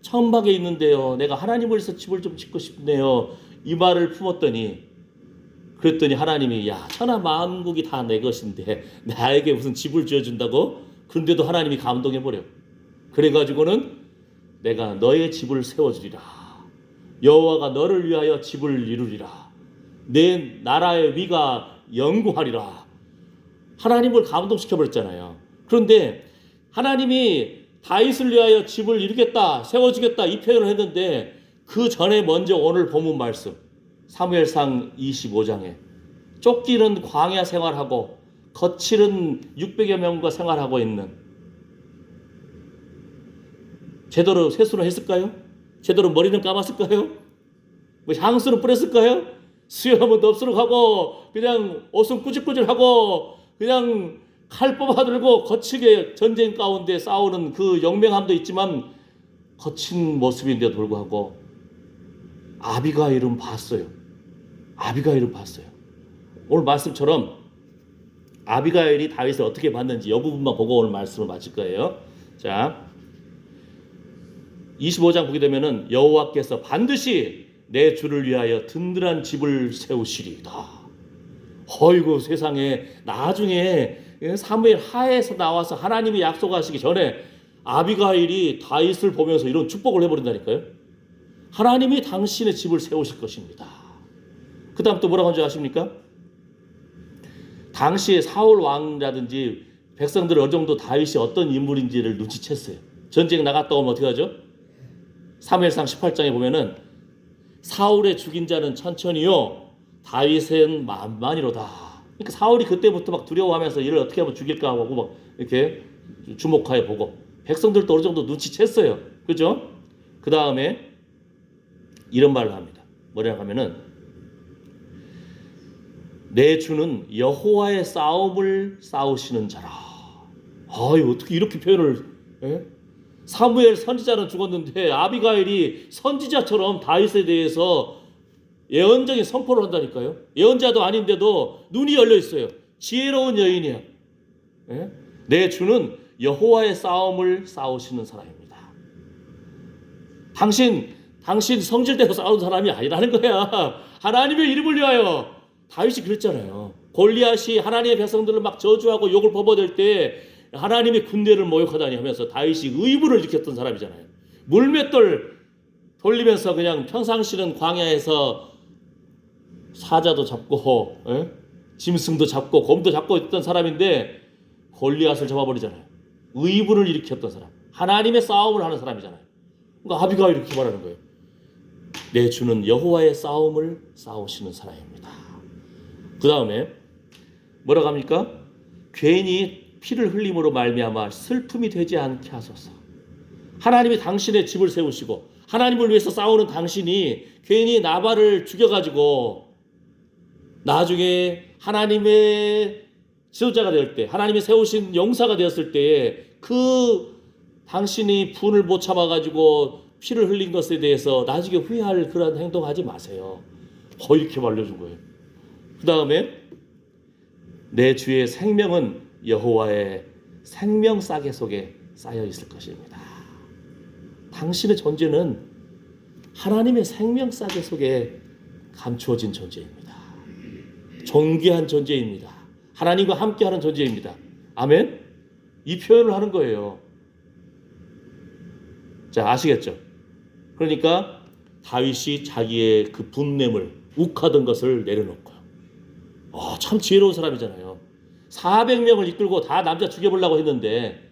천막에 있는데요. 내가 하나님을 위해서 집을 좀 짓고 싶네요. 이 말을 품었더니 그랬더니 하나님이 천하 만국이 다 내 것인데 나에게 무슨 집을 지어준다고? 그런데도 하나님이 감동해버려. 그래가지고는 내가 너의 집을 세워주리라. 여호와가 너를 위하여 집을 이루리라. 내 나라의 위가 영구하리라. 하나님을 감동시켜버렸잖아요. 그런데 하나님이 다윗을 위하여 집을 이루겠다, 세워주겠다 이 표현을 했는데 그 전에 먼저 오늘 본문 말씀 사무엘상 25장에 쫓기는 광야 생활하고 거칠은 600여 명과 생활하고 있는, 제대로 세수를 했을까요? 제대로 머리는 감았을까요? 향수는 뿌렸을까요? 수염은 덥수룩하고 그냥 옷은 꾸질꾸질하고 그냥 칼 뽑아들고 거치게 전쟁 가운데 싸우는 그 영맹함도 있지만 거친 모습인데도 불구하고 아비가일은 봤어요. 오늘 말씀처럼 아비가일이 다윗을 어떻게 봤는지 이 부분만 보고 오늘 말씀을 마칠 거예요. 자, 25장 보게 되면은 여호와께서 반드시 내 주를 위하여 든든한 집을 세우시리이다. 어이구 세상에, 나중에 사무엘 하에서 나와서 하나님이 약속하시기 전에 아비가일이 다윗을 보면서 이런 축복을 해버린다니까요. 하나님이 당신의 집을 세우실 것입니다. 그 다음 또 뭐라고 하는지 아십니까? 당시에 사울 왕이라든지 백성들이 어느 정도 다윗이 어떤 인물인지를 눈치챘어요. 전쟁 나갔다 오면 어떻게 하죠? 사무엘상 18장에 보면은 사울의 죽인 자는 천천히요 다윗은 만만이로다. 그러니까 사울이 그때부터 막 두려워하면서 이를 어떻게 하면 죽일까 하고 막 이렇게 주목하여 보고 백성들도 어느 정도 눈치챘어요. 그죠? 그 다음에 이런 말을 합니다. 뭐라고 하면은 내 주는 여호와의 싸움을 싸우시는 자라. 어떻게 이렇게 표현을 사무엘 선지자는 죽었는데 아비가일이 선지자처럼 다윗에 대해서 예언적인 선포를 한다니까요. 예언자도 아닌데도 눈이 열려 있어요. 지혜로운 여인이야. 내 주는 여호와의 싸움을 싸우시는 사람입니다. 당신 성질대로 싸우는 사람이 아니라는 거야. 하나님의 이름을 위하여. 다윗이 그랬잖아요. 골리앗이 하나님의 백성들을 막 저주하고 욕을 퍼부어댈 때 하나님의 군대를 모욕하다니 하면서 다윗이 의문을 일으켰던 사람이잖아요. 물맷돌 돌리면서 그냥 평상시는 광야에서 사자도 잡고 짐승도 잡고 곰도 잡고 있던 사람인데 골리앗을 잡아버리잖아요. 의분을 일으켰던 사람, 하나님의 싸움을 하는 사람이잖아요. 그러니까 아비가일 이렇게 말하는 거예요. 내 주는 여호와의 싸움을 싸우시는 사람입니다. 그 다음에 뭐라고 합니까? 괜히 피를 흘림으로 말미암아 슬픔이 되지 않게 하소서. 하나님이 당신의 집을 세우시고 하나님을 위해서 싸우는 당신이 괜히 나발을 죽여가지고 나중에 하나님의 지도자가 될 때, 하나님이 세우신 용사가 되었을 때에 그 당신이 분을 못 참아가지고 피를 흘린 것에 대해서 나중에 후회할 그런 행동하지 마세요. 이렇게 말려준 거예요. 그 다음에 내 주의 생명은 여호와의 생명 싸개 속에 쌓여 있을 것입니다. 당신의 존재는 하나님의 생명 싸개 속에 감추어진 존재입니다. 존귀한 존재입니다. 하나님과 함께하는 존재입니다. 아멘? 이 표현을 하는 거예요. 자, 아시겠죠? 그러니까 다윗이 자기의 그 분냄을 욱하던 것을 내려놓고요. 참 지혜로운 사람이잖아요. 400명을 이끌고 다 남자 죽여보려고 했는데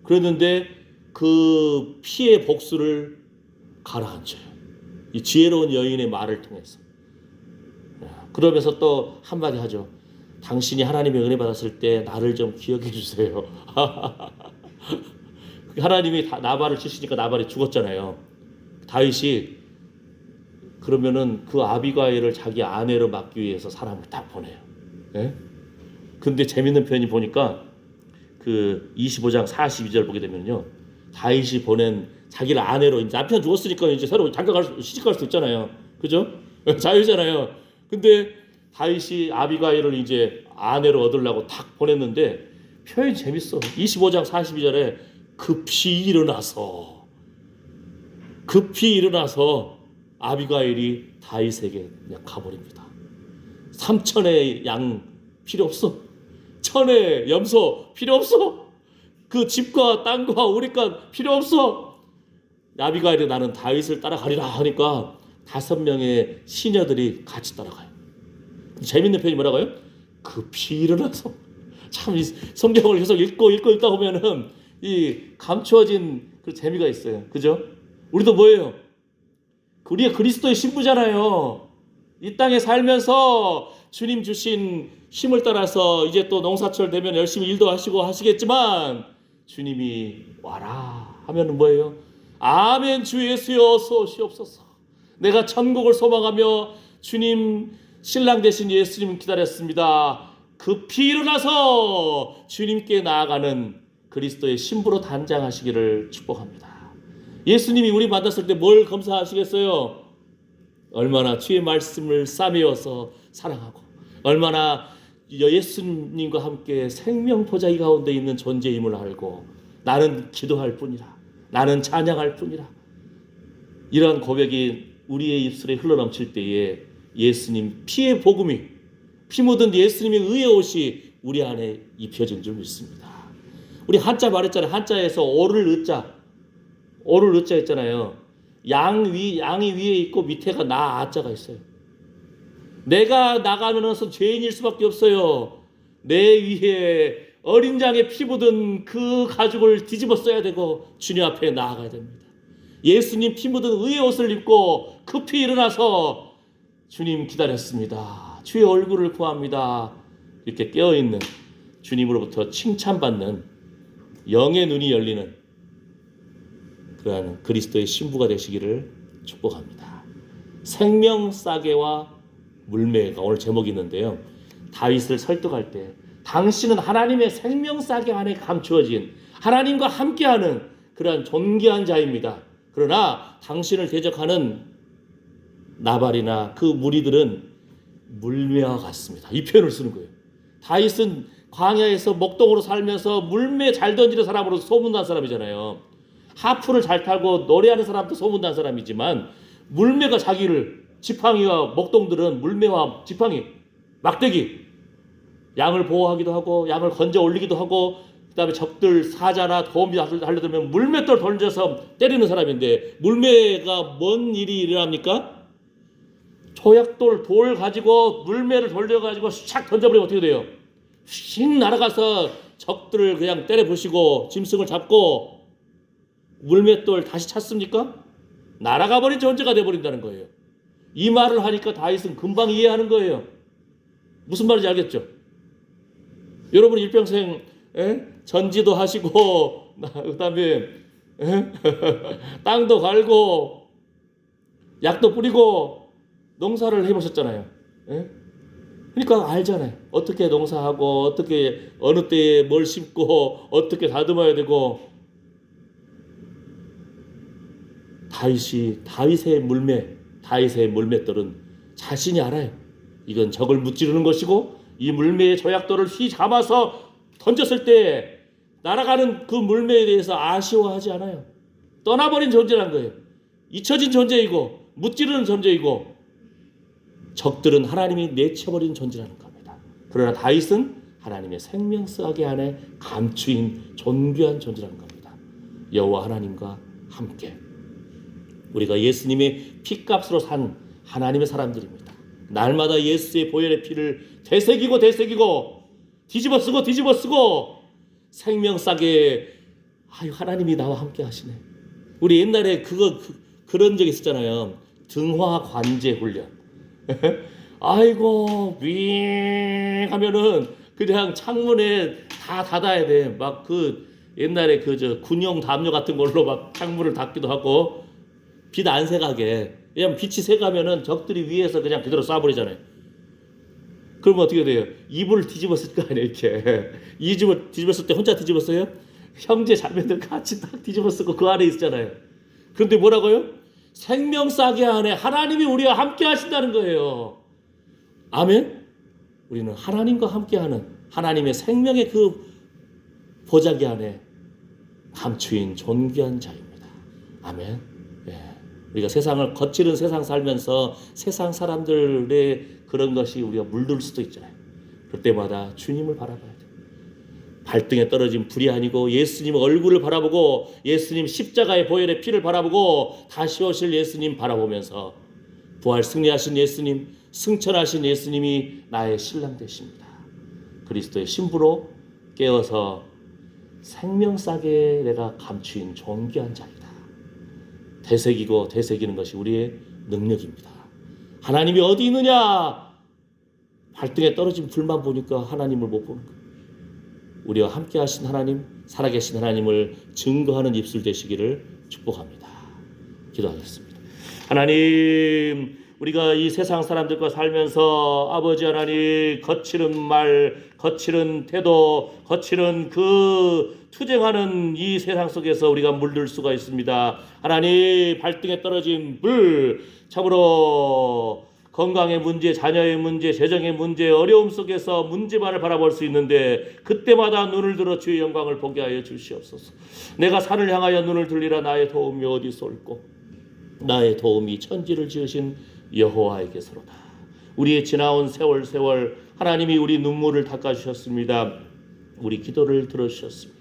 그랬는데 그 피의 복수를 가라앉혀요. 이 지혜로운 여인의 말을 통해서. 그러면서 또 한마디 하죠. 당신이 하나님의 은혜 받았을 때 나를 좀 기억해 주세요. 하나님이 나발을 치시니까 나발이 죽었잖아요. 다윗이 그러면은 그 아비가일을 자기 아내로 맡기 위해서 사람을 딱 보내요. 예? 근데 재밌는 표현이 보니까 그 25장 42절 보게 되면요. 다윗이 보낸 자기를 아내로, 이제 남편 죽었으니까 이제 새로 시집갈 수 있잖아요. 그죠? 자유잖아요. 근데 다윗이 아비가일을 이제 아내로 얻으려고 탁 보냈는데 표현이 재밌어. 25장 42절에 급히 일어나서 아비가일이 다윗에게 그냥 가버립니다. 3천의 양 필요 없어. 1,000의 염소 필요 없어. 그 집과 땅과 우리가 필요 없어. 아비가일이 나는 다윗을 따라가리라 하니까 5명의 시녀들이 같이 따라가요. 재밌는 표현이 뭐라고요? 급히 일어나서. 참 이 성경을 계속 읽다 보면은 이 감추어진 그 재미가 있어요. 그죠? 우리도 뭐예요? 우리가 그리스도의 신부잖아요. 이 땅에 살면서 주님 주신 힘을 따라서 이제 또 농사철 되면 열심히 일도 하시고 하시겠지만 주님이 와라 하면은 뭐예요? 아멘 주 예수여 어서 오시옵소서. 내가 천국을 소망하며 주님 신랑 되신 예수님 기다렸습니다. 급히 일어나서 주님께 나아가는 그리스도의 신부로 단장하시기를 축복합니다. 예수님이 우리 만났을 때 뭘 검사하시겠어요? 얼마나 주의 말씀을 싸매어서 사랑하고 얼마나 예수님과 함께 생명 보자기 가운데 있는 존재임을 알고 나는 기도할 뿐이라, 나는 찬양할 뿐이라, 이러한 고백이 우리의 입술에 흘러넘칠 때에 예수님 피의 복음이, 피 묻은 예수님의 의의 옷이 우리 안에 입혀진 줄 믿습니다. 우리 한자 말했잖아요. 한자에서 오를 의자 있잖아요. 양이 위에 있고 밑에가 아자가 있어요. 내가 나가면서 죄인일 수밖에 없어요. 내 위에 어린 양의 피 묻은 그 가죽을 뒤집어 써야 되고 주님 앞에 나아가야 됩니다. 예수님 피 묻은 의의 옷을 입고 급히 일어나서 주님 기다렸습니다. 주의 얼굴을 구합니다. 이렇게 깨어있는 주님으로부터 칭찬받는 영의 눈이 열리는 그러한 그리스도의 신부가 되시기를 축복합니다. 생명 싸개와 물매가 오늘 제목이 있는데요. 다윗을 설득할 때 당신은 하나님의 생명 싸개 안에 감추어진 하나님과 함께하는 그러한 존귀한 자입니다. 그러나 당신을 대적하는 나발이나 그 무리들은 물매와 같습니다. 이 표현을 쓰는 거예요. 다윗은 광야에서 목동으로 살면서 물매 잘 던지는 사람으로 소문난 사람이잖아요. 하프를 잘 타고 노래하는 사람도 소문난 사람이지만 물매가 자기를, 지팡이와 목동들은 물매와 지팡이, 막대기, 양을 보호하기도 하고 양을 건져 올리기도 하고 그다음에 적들 사자나 도움이 달려들면 물맷돌 던져서 때리는 사람인데, 물매가 뭔 일이 일어납니까? 조약돌 돌 가지고 물매를 돌려가지고 샥 던져버리면 어떻게 돼요? 휙 날아가서 적들을 그냥 때려 부시고 짐승을 잡고, 물맷돌 다시 찾습니까? 날아가 버린 존재가 돼버린다는 거예요. 이 말을 하니까 다윗은 금방 이해하는 거예요. 무슨 말인지 알겠죠? 여러분 일평생 전지도 하시고 그다음에 땅도 갈고 약도 뿌리고 농사를 해보셨잖아요. 그러니까 알잖아요. 어떻게 농사하고 어떻게 어느 때에 뭘 심고 어떻게 다듬어야 되고. 다윗의 물맷돌은 자신이 알아요. 이건 적을 무찌르는 것이고, 이 물매의 조약돌을 휘 감아서 던졌을 때 날아가는 그 물매에 대해서 아쉬워하지 않아요. 떠나버린 존재란 거예요. 잊혀진 존재이고 무찌르는 존재이고, 적들은 하나님이 내쳐버린 존재라는 겁니다. 그러나 다윗은 하나님의 생명싸개 안에 감추인 존귀한 존재라는 겁니다. 여호와 하나님과 함께 우리가 예수님의 피값으로 산 하나님의 사람들입니다. 날마다 예수의 보혈의 피를 되새기고 뒤집어쓰고 생명싸게 하나님이 나와 함께 하시네. 우리 옛날에 그런 적 있었잖아요. 등화 관제 훈련. 아이고 윙 하면은 그냥 창문에 다 닫아야 돼. 막 옛날에 군용 담요 같은 걸로 막 창문을 닫기도 하고, 빛 안 새가게. 왜냐면 빛이 새가면은 적들이 위에서 그냥 그대로 쏴버리잖아요. 그러면 어떻게 돼요? 이불을 뒤집었을 거 아니에요, 이렇게. 이불을 뒤집었을 때 혼자 뒤집었어요? 형제 자매들 같이 딱 뒤집어쓰고 그 안에 있잖아요. 그런데 뭐라고요? 생명싸개 안에 하나님이 우리와 함께 하신다는 거예요. 아멘? 우리는 하나님과 함께하는 하나님의 생명의 그 보자기 안에 감추인 존귀한 자입니다. 아멘. 우리가 거칠은 세상 살면서 세상 사람들의 그런 것이 우리가 물들 수도 있잖아요. 그럴 때마다 주님을 바라봐야 돼요. 발등에 떨어진 불이 아니고 예수님 얼굴을 바라보고, 예수님 십자가의 보혈의 피를 바라보고, 다시 오실 예수님 바라보면서 부활 승리하신 예수님, 승천하신 예수님이 나의 신랑 되십니다. 그리스도의 신부로 깨어서 생명싸게 내가 감추인 존귀한 자이다. 되새기는 것이 우리의 능력입니다. 하나님이 어디 있느냐? 발등에 떨어진 불만 보니까 하나님을 못 보는 거예요. 우리와 함께 하신 하나님, 살아계신 하나님을 증거하는 입술 되시기를 축복합니다. 기도하겠습니다. 하나님, 우리가 이 세상 사람들과 살면서 아버지 하나님, 거칠은 말, 거칠은 태도, 거칠은 투쟁하는 이 세상 속에서 우리가 물들 수가 있습니다. 하나님, 발등에 떨어진 불, 참으로 건강의 문제, 자녀의 문제, 재정의 문제, 어려움 속에서 문제만을 바라볼 수 있는데, 그때마다 눈을 들어 주의 영광을 보게 하여 주시옵소서. 내가 산을 향하여 눈을 들리라. 나의 도움이 어디서 올꼬? 나의 도움이 천지를 지으신 여호와에게서로다. 우리의 지나온 세월 하나님이 우리 눈물을 닦아주셨습니다. 우리 기도를 들어주셨습니다.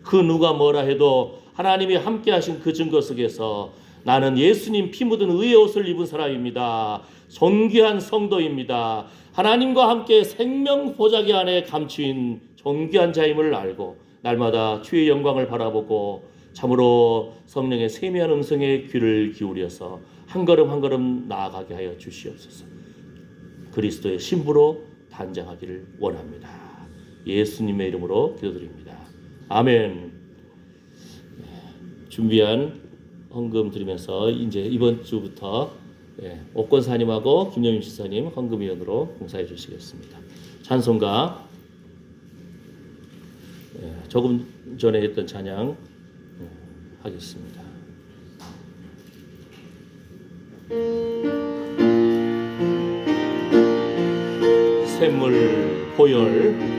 그 누가 뭐라 해도 하나님이 함께 하신 그 증거 속에서 나는 예수님 피 묻은 의의 옷을 입은 사람입니다. 존귀한 성도입니다. 하나님과 함께 생명 보자기 안에 감추인 존귀한 자임을 알고 날마다 주의 영광을 바라보고 참으로 성령의 세미한 음성에 귀를 기울여서 한 걸음 한 걸음 나아가게 하여 주시옵소서. 그리스도의 신부로 단장하기를 원합니다. 예수님의 이름으로 기도드립니다. 아멘. 준비한 헌금 드리면서 이제 이번 주부터 옥권사님하고 김영임 지사님 헌금위원으로 봉사해 주시겠습니다. 찬송가 조금 전에 했던 찬양 하겠습니다. 샘물 보혈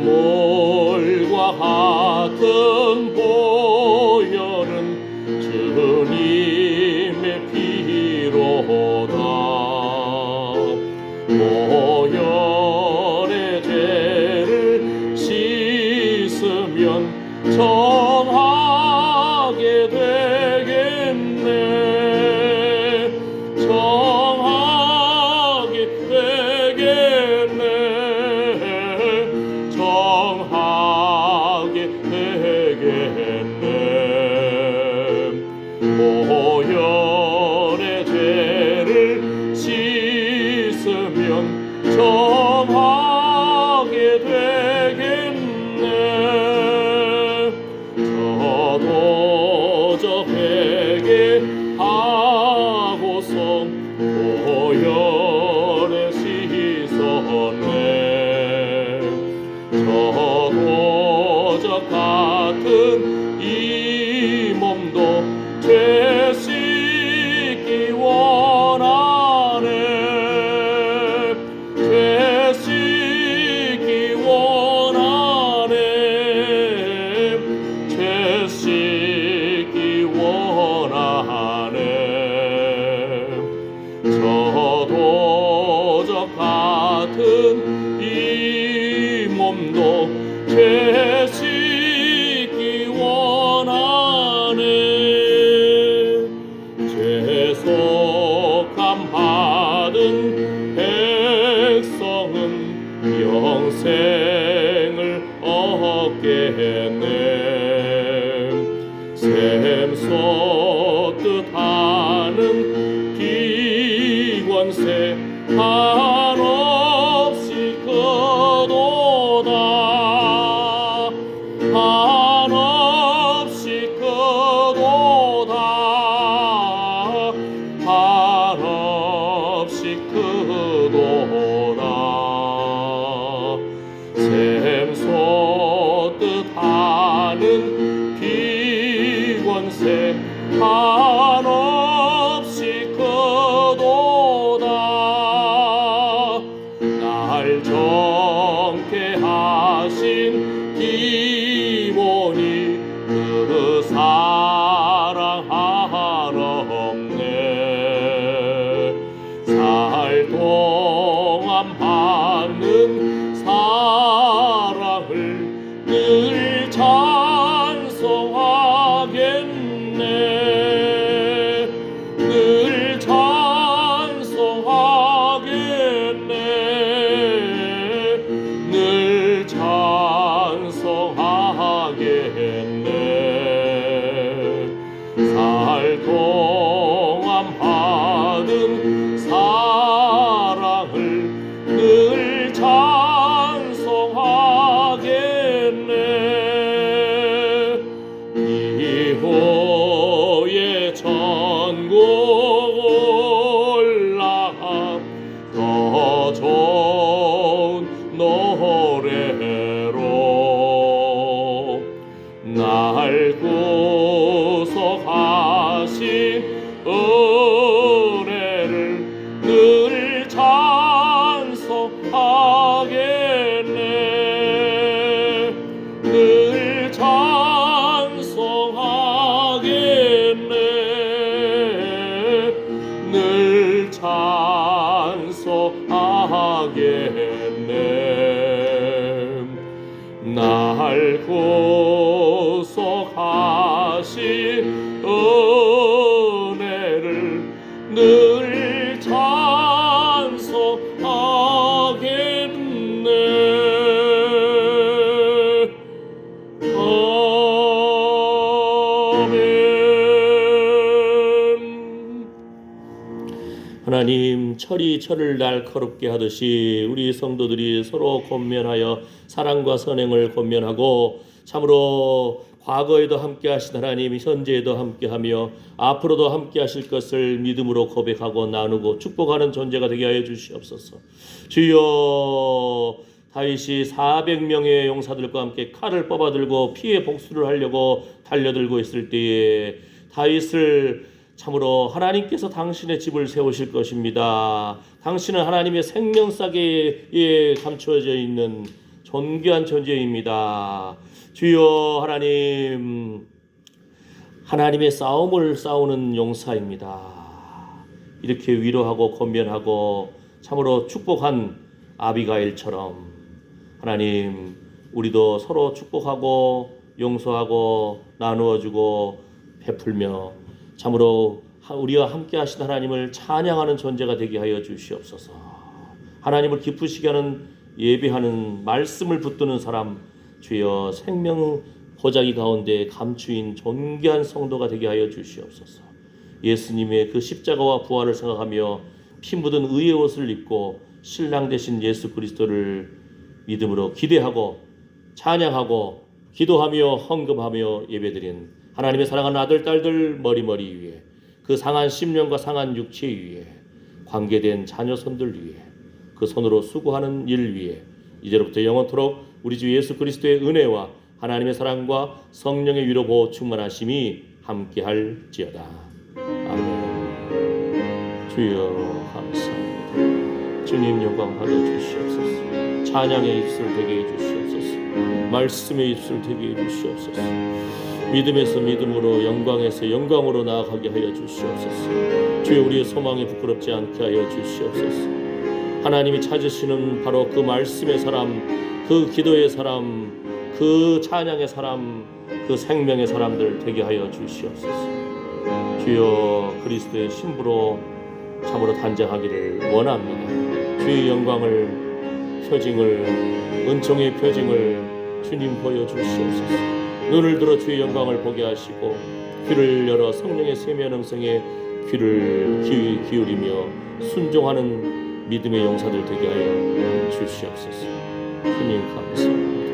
샘물과 같은 보혈은 주님의 피로 모혈의 죄를 씻으면 정하게 되겠네. 정하게 되겠네. 정하게 되겠네. 모혈의 죄를 씻으면 정하게 되겠네. 저도 회개하고서 모혈에 씻었네. 저도 같은 이 몸도 죄 씻기 원하네. 죄 씻기 원하네. 죄 씻기 원하네. 저도 저 같은 이 몸도 죄 씻기 원하네. 죄속함 받은 백성은 영생을 얻겠네. 샘솟듯 하는 기권세 한없이 크도다. 한없이 크도다. 한없이 크도다. 샘솟듯 하는 기권세 한없이 크도다. 날 정케 하신 기본이 그 사랑 한없네. 살 동안 받는 사랑을 늘 찬송하겠네. 늘 찬송하겠네. 늘 찬송하겠네. 살 동안 받은 사랑을 늘 찬송하겠네. 이후에 천국 올라가 더 좋은 노래로 날 구속하신 은혜를 늘 찬송하겠네. 늘 찬송하겠네. 늘 찬송하겠네. 날 구속하신 은혜를 늘 찬송하겠네. 아멘. 하나님, 철이 철을 날카롭게 하듯이 우리 성도들이 서로 권면하여 사랑과 선행을 권면하고 참으로 과거에도 함께 하신 하나님, 현재에도 함께하며 앞으로도 함께 하실 것을 믿음으로 고백하고 나누고 축복하는 존재가 되게 하여 주시옵소서. 주여, 다윗이 400명의 용사들과 함께 칼을 뽑아들고 피해 복수를 하려고 달려들고 있을 때에 다윗을 참으로 하나님께서 당신의 집을 세우실 것입니다. 당신은 하나님의 생명사계에 감추어져 있는 존귀한 존재입니다. 주여, 하나님, 하나님의 싸움을 싸우는 용사입니다. 이렇게 위로하고 권면하고 참으로 축복한 아비가일처럼 하나님 우리도 서로 축복하고 용서하고 나누어주고 베풀며 참으로 우리와 함께 하신 하나님을 찬양하는 존재가 되게 하여 주시옵소서. 하나님을 기쁘시게 하는 예배하는 말씀을 붙드는 사람, 주여 생명 보자기 가운데 감추인 존귀한 성도가 되게 하여 주시옵소서. 예수님의 그 십자가와 부활을 생각하며 피 묻은 의의 옷을 입고 신랑 되신 예수 그리스도를 믿음으로 기대하고 찬양하고 기도하며 헌금하며 예배드린 하나님의 사랑하는 아들 딸들 머리머리 위에 그 상한 심령과 상한 육체 위에 관계된 자녀 손들 위에 그 손으로 수고하는 일 위에 이제로부터 영원토록 우리 주 예수 그리스도의 은혜와 하나님의 사랑과 성령의 위로 보호 충만하심이 함께할지어다. 아멘. 주여 감사합니다. 주님 영광 받아 주시옵소서. 찬양의 입술 되게 해 주시옵소서. 말씀의 입술 되게 해 주시옵소서. 믿음에서 믿음으로 영광에서 영광으로 나아가게 하여 주시옵소서. 주여 우리의 소망이 부끄럽지 않게 하여 주시옵소서. 하나님이 찾으시는 바로 그 말씀의 사람, 그 기도의 사람, 그 찬양의 사람, 그 생명의 사람들 되게 하여 주시옵소서. 주여 그리스도의 신부로 참으로 단장하기를 원합니다. 주의 영광을, 표징을, 은총의 표징을 주님 보여주시옵소서. 눈을 들어 주의 영광을 보게 하시고 귀를 열어 성령의 세미한 음성에 귀를 기울이며 순종하는 믿음의 용사들 되게 하여 주시옵소서. 주님 감사합니다.